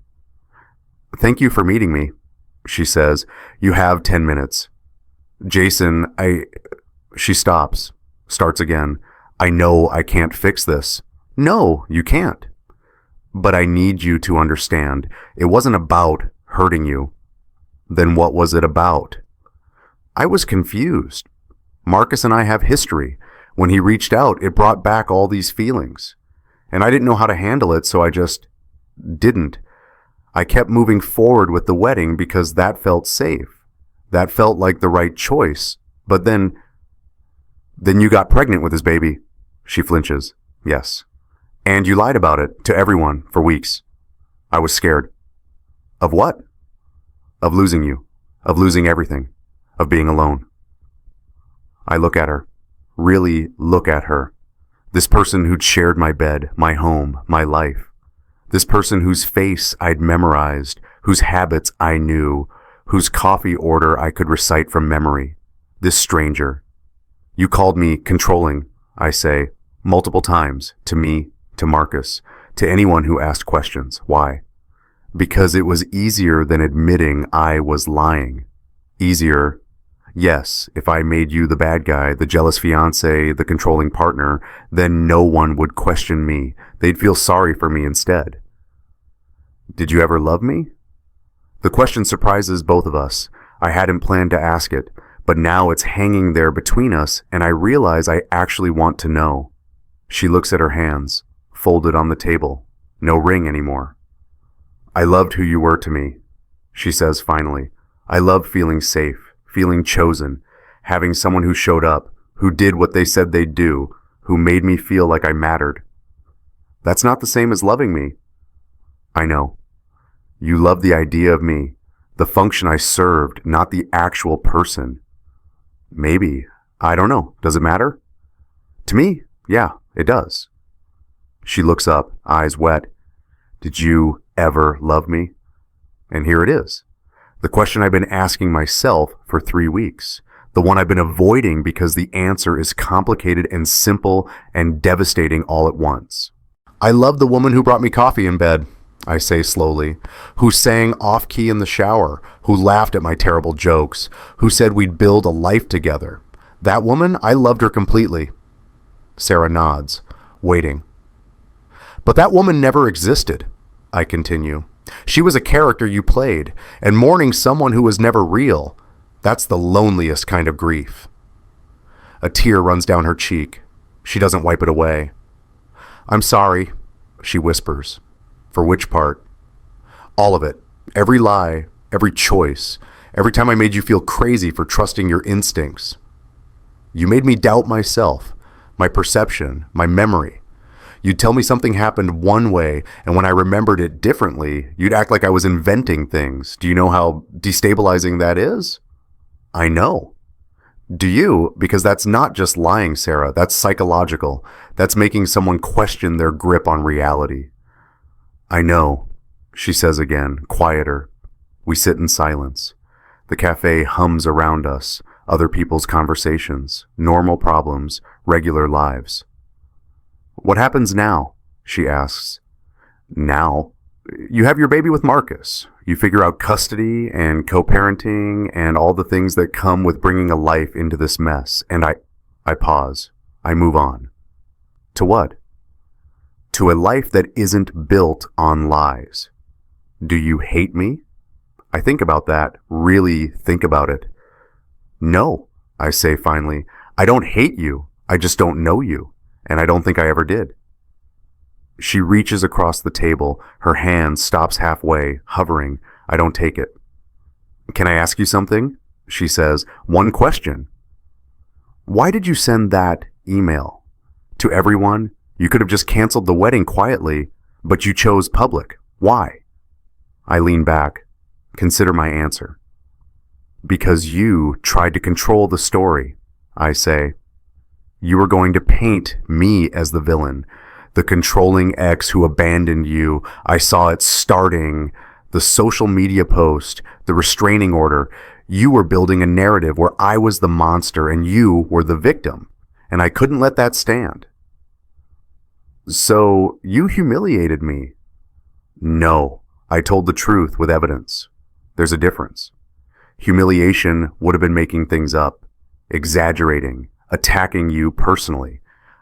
Thank you for meeting me, she says. You have 10 minutes. Jason, She stops, starts again. I know I can't fix this. No, you can't. But I need you to understand, it wasn't about hurting you. Then what was it about? I was confused. Marcus and I have history. When he reached out, it brought back all these feelings. And I didn't know how to handle it, so I just didn't. I kept moving forward with the wedding because that felt safe. That felt like the right choice. But then you got pregnant with his baby. She flinches. Yes. And you lied about it to everyone for weeks. I was scared. Of what? Of losing you. Of losing everything. Of being alone. I look at her. Really look at her. This person who'd shared my bed, my home, my life. This person whose face I'd memorized, whose habits I knew, whose coffee order I could recite from memory. This stranger. You called me controlling, I say, multiple times, to me, to Marcus, to anyone who asked questions. Why? Because it was easier than admitting I was lying. Easier. Yes, if I made you the bad guy, the jealous fiancé, the controlling partner, then no one would question me. They'd feel sorry for me instead. Did you ever love me? The question surprises both of us. I hadn't planned to ask it, but now it's hanging there between us, and I realize I actually want to know. She looks at her hands, folded on the table. No ring anymore. I loved who you were to me, she says finally. I loved feeling safe. Feeling chosen, having someone who showed up, who did what they said they'd do, who made me feel like I mattered. That's not the same as loving me. I know. You love the idea of me, the function I served, not the actual person. Maybe. I don't know. Does it matter? To me, yeah, it does. She looks up, eyes wet. Did you ever love me? And here it is. The question I've been asking myself for 3 weeks. The one I've been avoiding because the answer is complicated and simple and devastating all at once. I love the woman who brought me coffee in bed, I say slowly, who sang off-key in the shower, who laughed at my terrible jokes, who said we'd build a life together. That woman, I loved her completely. Sarah nods, waiting. But that woman never existed, I continue. She was a character you played, and mourning someone who was never real, that's the loneliest kind of grief. A tear runs down her cheek. She doesn't wipe it away. I'm sorry, she whispers. For which part? All of it. Every lie, every choice, every time I made you feel crazy for trusting your instincts. You made me doubt myself, my perception, my memory. You'd tell me something happened one way, and when I remembered it differently, you'd act like I was inventing things. Do you know how destabilizing that is? I know. Do you? Because that's not just lying, Sarah. That's psychological. That's making someone question their grip on reality. I know, she says again, quieter. We sit in silence. The cafe hums around us, other people's conversations, normal problems, regular lives. What happens now? She asks. Now? You have your baby with Marcus. You figure out custody and co-parenting and all the things that come with bringing a life into this mess. And I pause. I move on. To what? To a life that isn't built on lies. Do you hate me? I think about that, really think about it. No, I say finally. I don't hate you. I just don't know you. And I don't think I ever did. She reaches across the table. Her hand stops halfway, hovering. I don't take it. Can I ask you something? She says. One question. Why did you send that email? To everyone? You could have just canceled the wedding quietly, but you chose public. Why? I lean back. Consider my answer. Because you tried to control the story, I say. You were going to paint me as the villain, the controlling ex who abandoned you. I saw it starting, the social media post, the restraining order. You were building a narrative where I was the monster and you were the victim, and I couldn't let that stand. So you humiliated me. No, I told the truth with evidence. There's a difference. Humiliation would have been making things up, exaggerating, attacking you personally.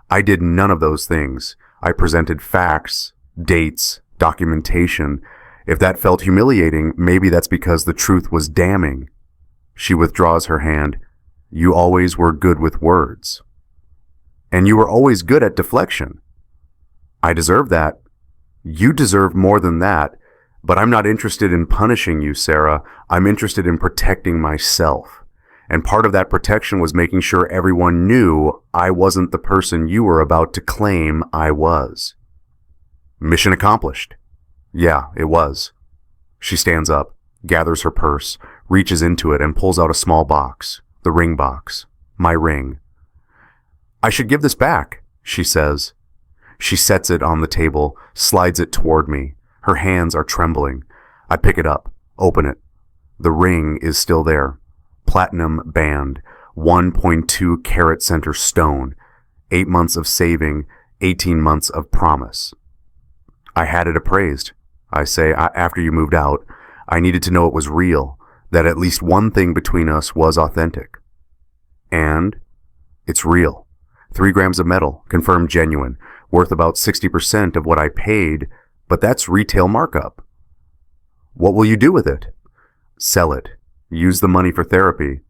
I did none of those things. I presented facts, dates, documentation. If that felt humiliating, maybe that's because the truth was damning. She withdraws her hand. You always were good with words. And you were always good at deflection. I deserve that. You deserve more than that. But I'm not interested in punishing you, Sarah. I'm interested in protecting myself. And part of that protection was making sure everyone knew I wasn't the person you were about to claim I was. Mission accomplished. Yeah, it was. She stands up, gathers her purse, reaches into it and pulls out a small box, the ring box, my ring. I should give this back, she says. She sets it on the table, slides it toward me. Her hands are trembling. I pick it up, open it. The ring is still there. Platinum band, 1.2 carat center stone, 8 months of saving, 18 months of promise. I had it appraised, I say, after you moved out. I needed to know it was real, that at least one thing between us was authentic. And it's real. 3 grams of metal, confirmed genuine, worth about 60% of what I paid, but that's retail markup. What will you do with it? Sell it. Use the money for therapy.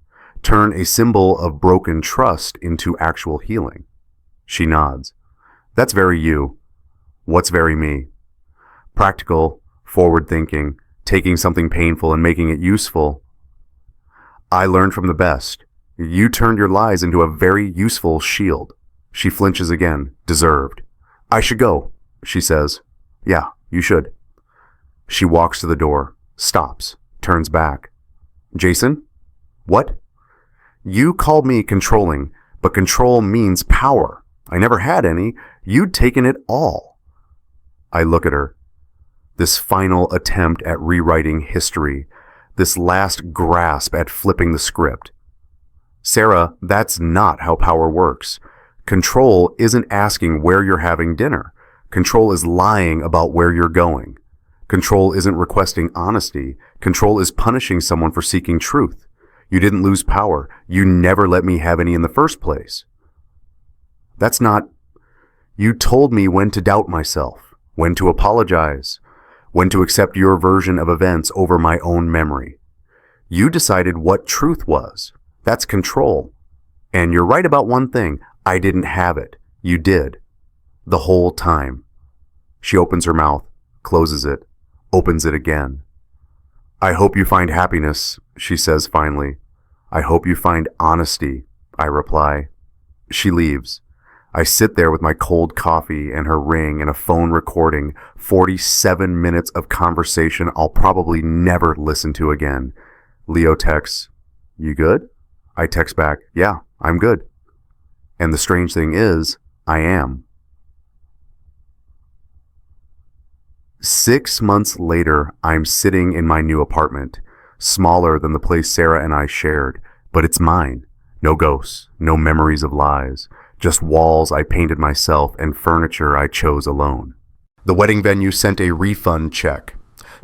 Turn a symbol of broken trust into actual healing. She nods. That's very you. What's very me? Practical, forward-thinking, taking something painful and making it useful. I learned from the best. You turned your lies into a very useful shield. She flinches again. Deserved. I should go, she says. Yeah, you should. She walks to the door, stops, turns back. Jason? What? You called me controlling, but control means power. I never had any. You'd taken it all. I look at her. This final attempt at rewriting history, this last grasp at flipping the script. Sarah, that's not how power works. Control isn't asking where you're having dinner. Control is lying about where you're going. Control isn't requesting honesty. Control is punishing someone for seeking truth. You didn't lose power. You never let me have any in the first place. That's not... You told me when to doubt myself, when to apologize, when to accept your version of events over my own memory. You decided what truth was. That's control. And you're right about one thing. I didn't have it. You did. The whole time. She opens her mouth, closes it, opens it again. I hope you find happiness, she says finally. I hope you find honesty, I reply. She leaves. I sit there with my cold coffee and her ring and a phone recording, 47 minutes of conversation I'll probably never listen to again. Leo texts, "You good?" I text back, "Yeah, I'm good." And the strange thing is, I am. 6 months later, I'm sitting in my new apartment, smaller than the place Sarah and I shared, but it's mine. No ghosts, no memories of lies, just walls I painted myself and furniture I chose alone. The wedding venue sent a refund check.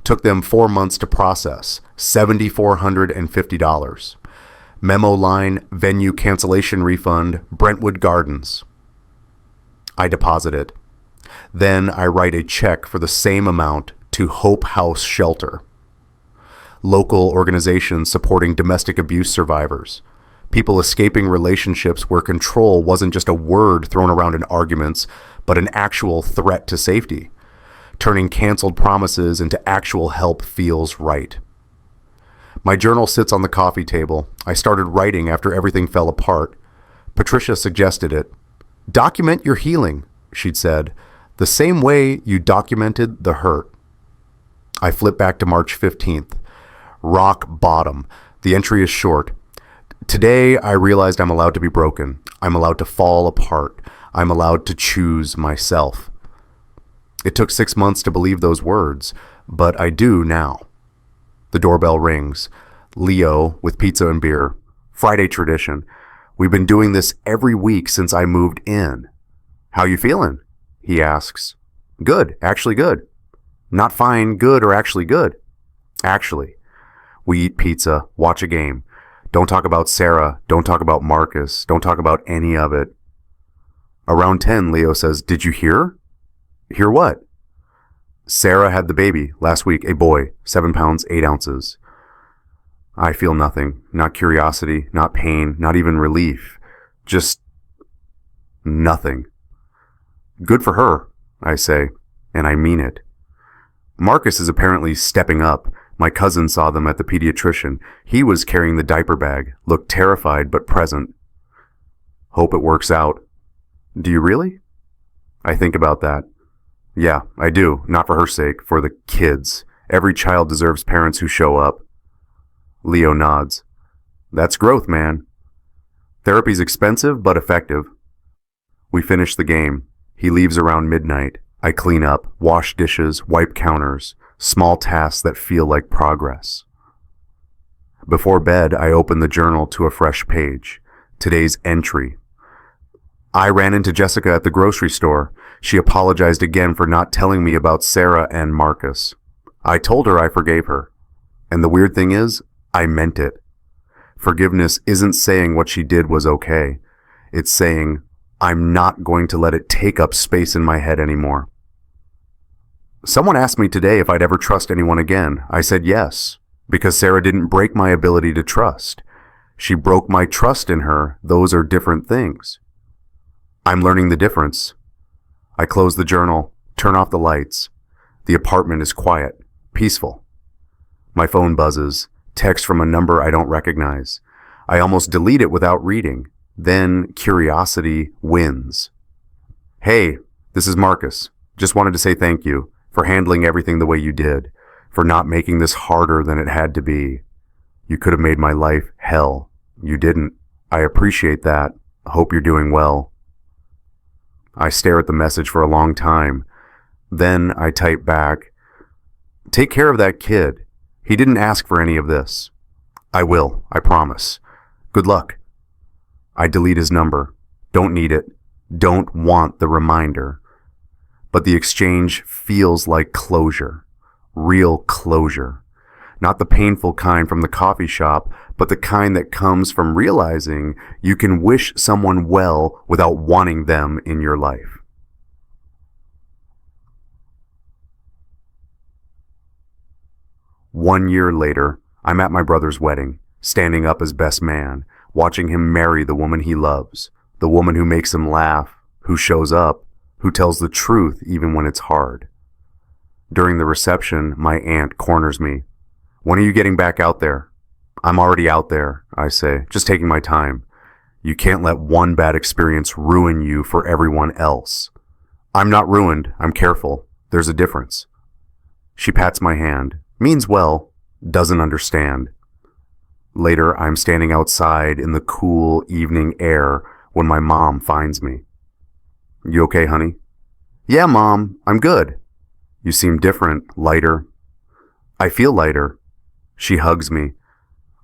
Took them 4 months to process, $7,450. Memo line, venue cancellation refund, Brentwood Gardens. I deposit it. Then I write a check for the same amount to Hope House Shelter, local organizations supporting domestic abuse survivors, people escaping relationships where control wasn't just a word thrown around in arguments, but an actual threat to safety. Turning canceled promises into actual help feels right. My journal sits on the coffee table. I started writing after everything fell apart. Patricia suggested it. Document your healing, she'd said, the same way you documented the hurt. I flip back to March 15th. Rock bottom. The entry is short. Today, I realized I'm allowed to be broken. I'm allowed to fall apart. I'm allowed to choose myself. It took 6 months to believe those words, but I do now. The doorbell rings. Leo with pizza and beer. Friday tradition. We've been doing this every week since I moved in. How you feeling? He asks. Good, actually good. Not fine, good, or actually good? Actually. We eat pizza, watch a game. Don't talk about Sarah, don't talk about Marcus, don't talk about any of it. Around 10, Leo says, did you hear? Hear what? Sarah had the baby last week, a boy, 7 pounds, 8 ounces. I feel nothing, not curiosity, not pain, not even relief. Just nothing. Good for her, I say, and I mean it. Marcus is apparently stepping up. My cousin saw them at the pediatrician. He was carrying the diaper bag, looked terrified but present. Hope it works out. Do you really? I think about that. Yeah, I do. Not for her sake, for the kids. Every child deserves parents who show up. Leo nods. That's growth, man. Therapy's expensive but effective. We finish the game. He leaves around midnight. I clean up, wash dishes, wipe counters, small tasks that feel like progress. Before bed, I open the journal to a fresh page. Today's entry. I ran into Jessica at the grocery store. She apologized again for not telling me about Sarah and Marcus. I told her I forgave her. And the weird thing is, I meant it. Forgiveness isn't saying what she did was okay. It's saying, I'm not going to let it take up space in my head anymore. Someone asked me today if I'd ever trust anyone again. I said yes, because Sarah didn't break my ability to trust. She broke my trust in her. Those are different things. I'm learning the difference. I close the journal, turn off the lights. The apartment is quiet, peaceful. My phone buzzes, text from a number I don't recognize. I almost delete it without reading. Then curiosity wins. Hey, this is Marcus. Just wanted to say thank you for handling everything the way you did, for not making this harder than it had to be. You could have made my life hell. You didn't. I appreciate that. Hope you're doing well. I stare at the message for a long time. Then I type back, take care of that kid. He didn't ask for any of this. I will, I promise. Good luck. I delete his number. Don't need it. Don't want the reminder. But the exchange feels like closure. Real closure. Not the painful kind from the coffee shop, but the kind that comes from realizing you can wish someone well without wanting them in your life. One year later, I'm at my brother's wedding, standing up as best man, watching him marry the woman he loves, the woman who makes him laugh, who shows up, who tells the truth even when it's hard. During the reception, my aunt corners me. When are you getting back out there? I'm already out there, I say, just taking my time. You can't let one bad experience ruin you for everyone else. I'm not ruined, I'm careful. There's a difference. She pats my hand, means well, doesn't understand. Later, I'm standing outside in the cool evening air when my mom finds me. You okay, honey? Yeah, Mom, I'm good. You seem different, lighter. I feel lighter. She hugs me.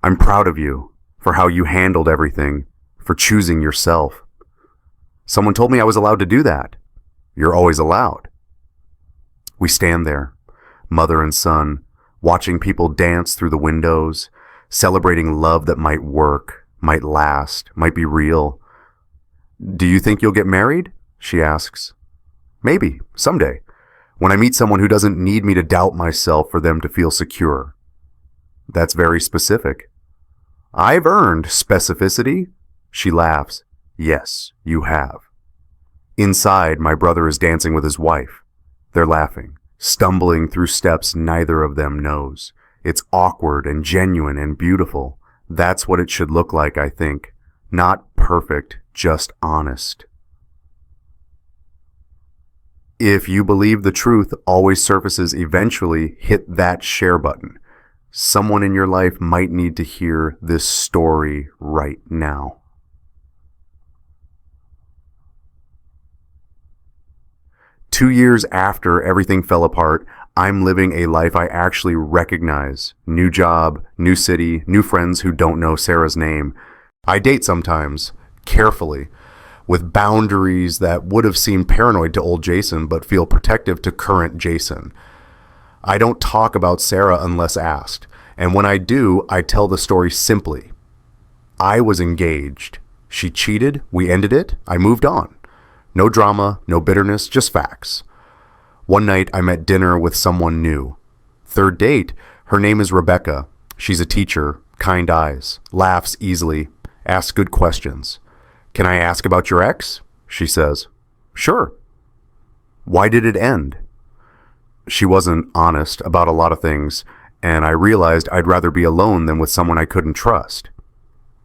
I'm proud of you for how you handled everything, for choosing yourself. Someone told me I was allowed to do that. You're always allowed. We stand there, mother and son, watching people dance through the windows, celebrating love that might work, might last, might be real. "Do you think you'll get married?" she asks. "Maybe, someday, when I meet someone who doesn't need me to doubt myself for them to feel secure." That's very specific. "I've earned specificity." She laughs. "Yes, you have." Inside, my brother is dancing with his wife. They're laughing, stumbling through steps neither of them knows. It's awkward and genuine and beautiful. That's what it should look like, I think. Not perfect, just honest. If you believe the truth always surfaces eventually, hit that share button. Someone in your life might need to hear this story right now. Two years after everything fell apart, I'm living a life I actually recognize. New job, new city, new friends who don't know Sarah's name. I date sometimes, carefully, with boundaries that would have seemed paranoid to old Jason but feel protective to current Jason. I don't talk about Sarah unless asked, and when I do, I tell the story simply. I was engaged. She cheated, we ended it, I moved on. No drama, no bitterness, just facts. One night I'm at dinner with someone new. Third date, her name is Rebecca. She's a teacher, kind eyes, laughs easily, asks good questions. "Can I ask about your ex?" she says. "Sure." "Why did it end?" She wasn't honest about a lot of things, and I realized I'd rather be alone than with someone I couldn't trust.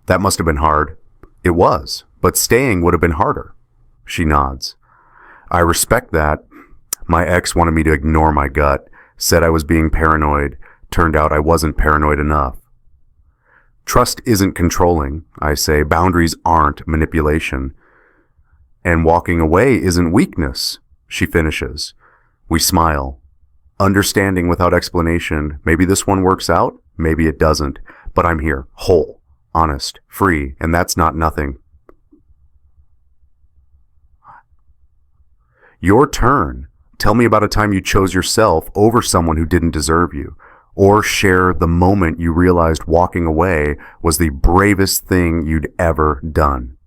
That must have been hard. It was, but staying would have been harder. She nods. I respect that. My ex wanted me to ignore my gut, said I was being paranoid. Turned out I wasn't paranoid enough. Trust isn't controlling, I say. Boundaries aren't manipulation. And walking away isn't weakness, she finishes. We smile. Understanding without explanation. Maybe this one works out, maybe it doesn't. But I'm here, whole, honest, free, and that's not nothing. Your turn. Tell me about a time you chose yourself over someone who didn't deserve you. Or share the moment you realized walking away was the bravest thing you'd ever done.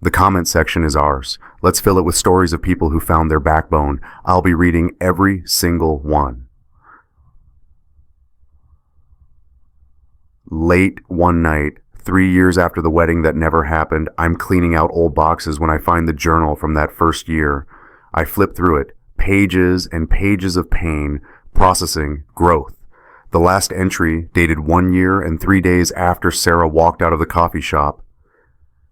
The comment section is ours. Let's fill it with stories of people who found their backbone. I'll be reading every single one. Late one night, 3 years after the wedding that never happened, I'm cleaning out old boxes when I find the journal from that first year. I flip through it, pages and pages of pain, processing, growth. The last entry, dated 1 year and 3 days after Sarah walked out of the coffee shop.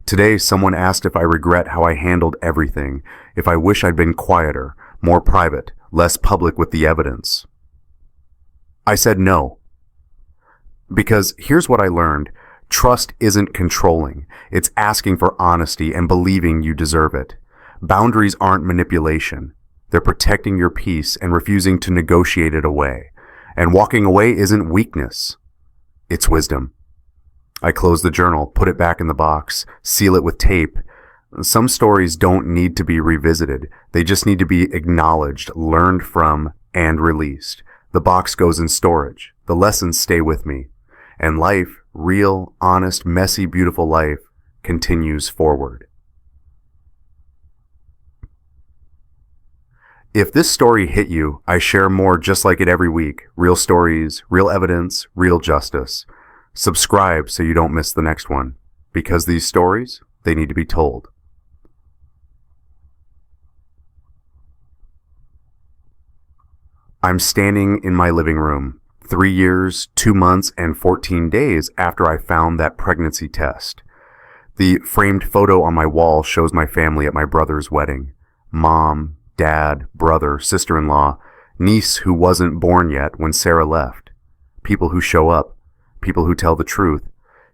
Today, someone asked if I regret how I handled everything, if I wish I'd been quieter, more private, less public with the evidence. I said no. Because here's what I learned. Trust isn't controlling. It's asking for honesty and believing you deserve it. Boundaries aren't manipulation. They're protecting your peace and refusing to negotiate it away. And walking away isn't weakness. It's wisdom. I close the journal, put it back in the box, seal it with tape. Some stories don't need to be revisited. They just need to be acknowledged, learned from, and released. The box goes in storage. The lessons stay with me. And life, real, honest, messy, beautiful life, continues forward. If this story hit you, I share more just like it every week. Real stories, real evidence, real justice. Subscribe so you don't miss the next one. Because these stories, they need to be told. I'm standing in my living room, 3 years, 2 months, and 14 days after I found that pregnancy test. The framed photo on my wall shows my family at my brother's wedding. Mom, dad, brother, sister-in-law, niece who wasn't born yet when Sarah left. People who show up, people who tell the truth,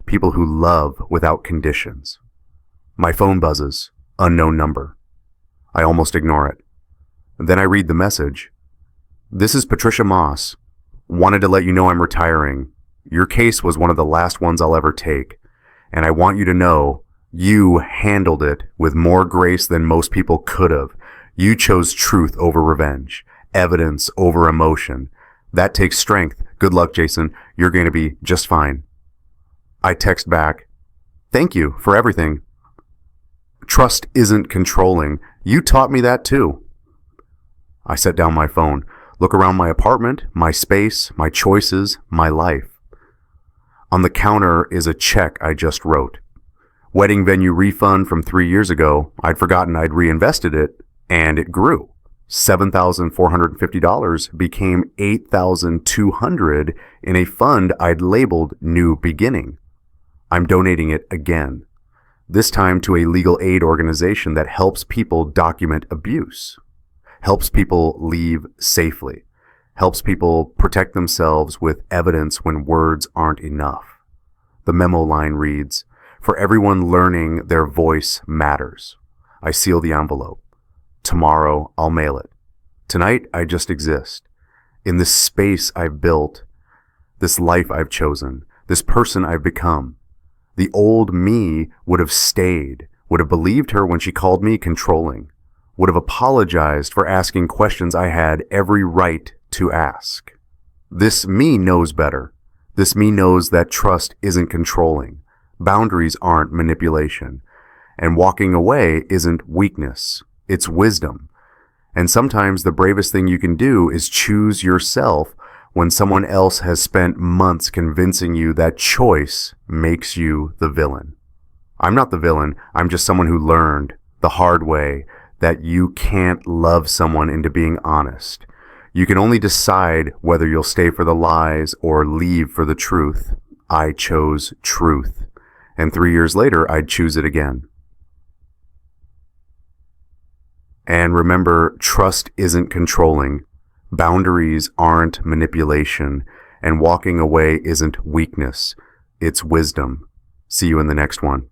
people who love without conditions. My phone buzzes, unknown number. I almost ignore it. Then I read the message. This is Patricia Moss. Wanted to let you know I'm retiring. Your case was one of the last ones I'll ever take, and I want you to know you handled it with more grace than most people could have. You chose truth over revenge. evidence over emotion. That takes strength. Good luck, Jason. You're going to be just fine. I text back, thank you for everything. Trust isn't controlling. You taught me that too. I set down my phone, look around my apartment, my space, my choices, my life. On the counter is a check I just wrote. Wedding venue refund from 3 years ago. I'd forgotten I'd reinvested it, and it grew. $7,450 became $8,200 in a fund I'd labeled New Beginning. I'm donating it again, this time to a legal aid organization that helps people document abuse, helps people leave safely, helps people protect themselves with evidence when words aren't enough. The memo line reads, "For everyone learning, their voice matters." I seal the envelope. Tomorrow, I'll mail it. Tonight, I just exist. In this space I've built, this life I've chosen, this person I've become. The old me would have stayed, would have believed her when she called me controlling, would have apologized for asking questions I had every right to ask. This me knows better. This me knows that trust isn't controlling. Boundaries aren't manipulation. And walking away isn't weakness. It's wisdom. And sometimes the bravest thing you can do is choose yourself when someone else has spent months convincing you that choice makes you the villain. I'm not the villain. I'm just someone who learned the hard way that you can't love someone into being honest. You can only decide whether you'll stay for the lies or leave for the truth. I chose truth. And 3 years later, I'd choose it again. And remember, trust isn't controlling. Boundaries aren't manipulation. And walking away isn't weakness. It's wisdom. See you in the next one.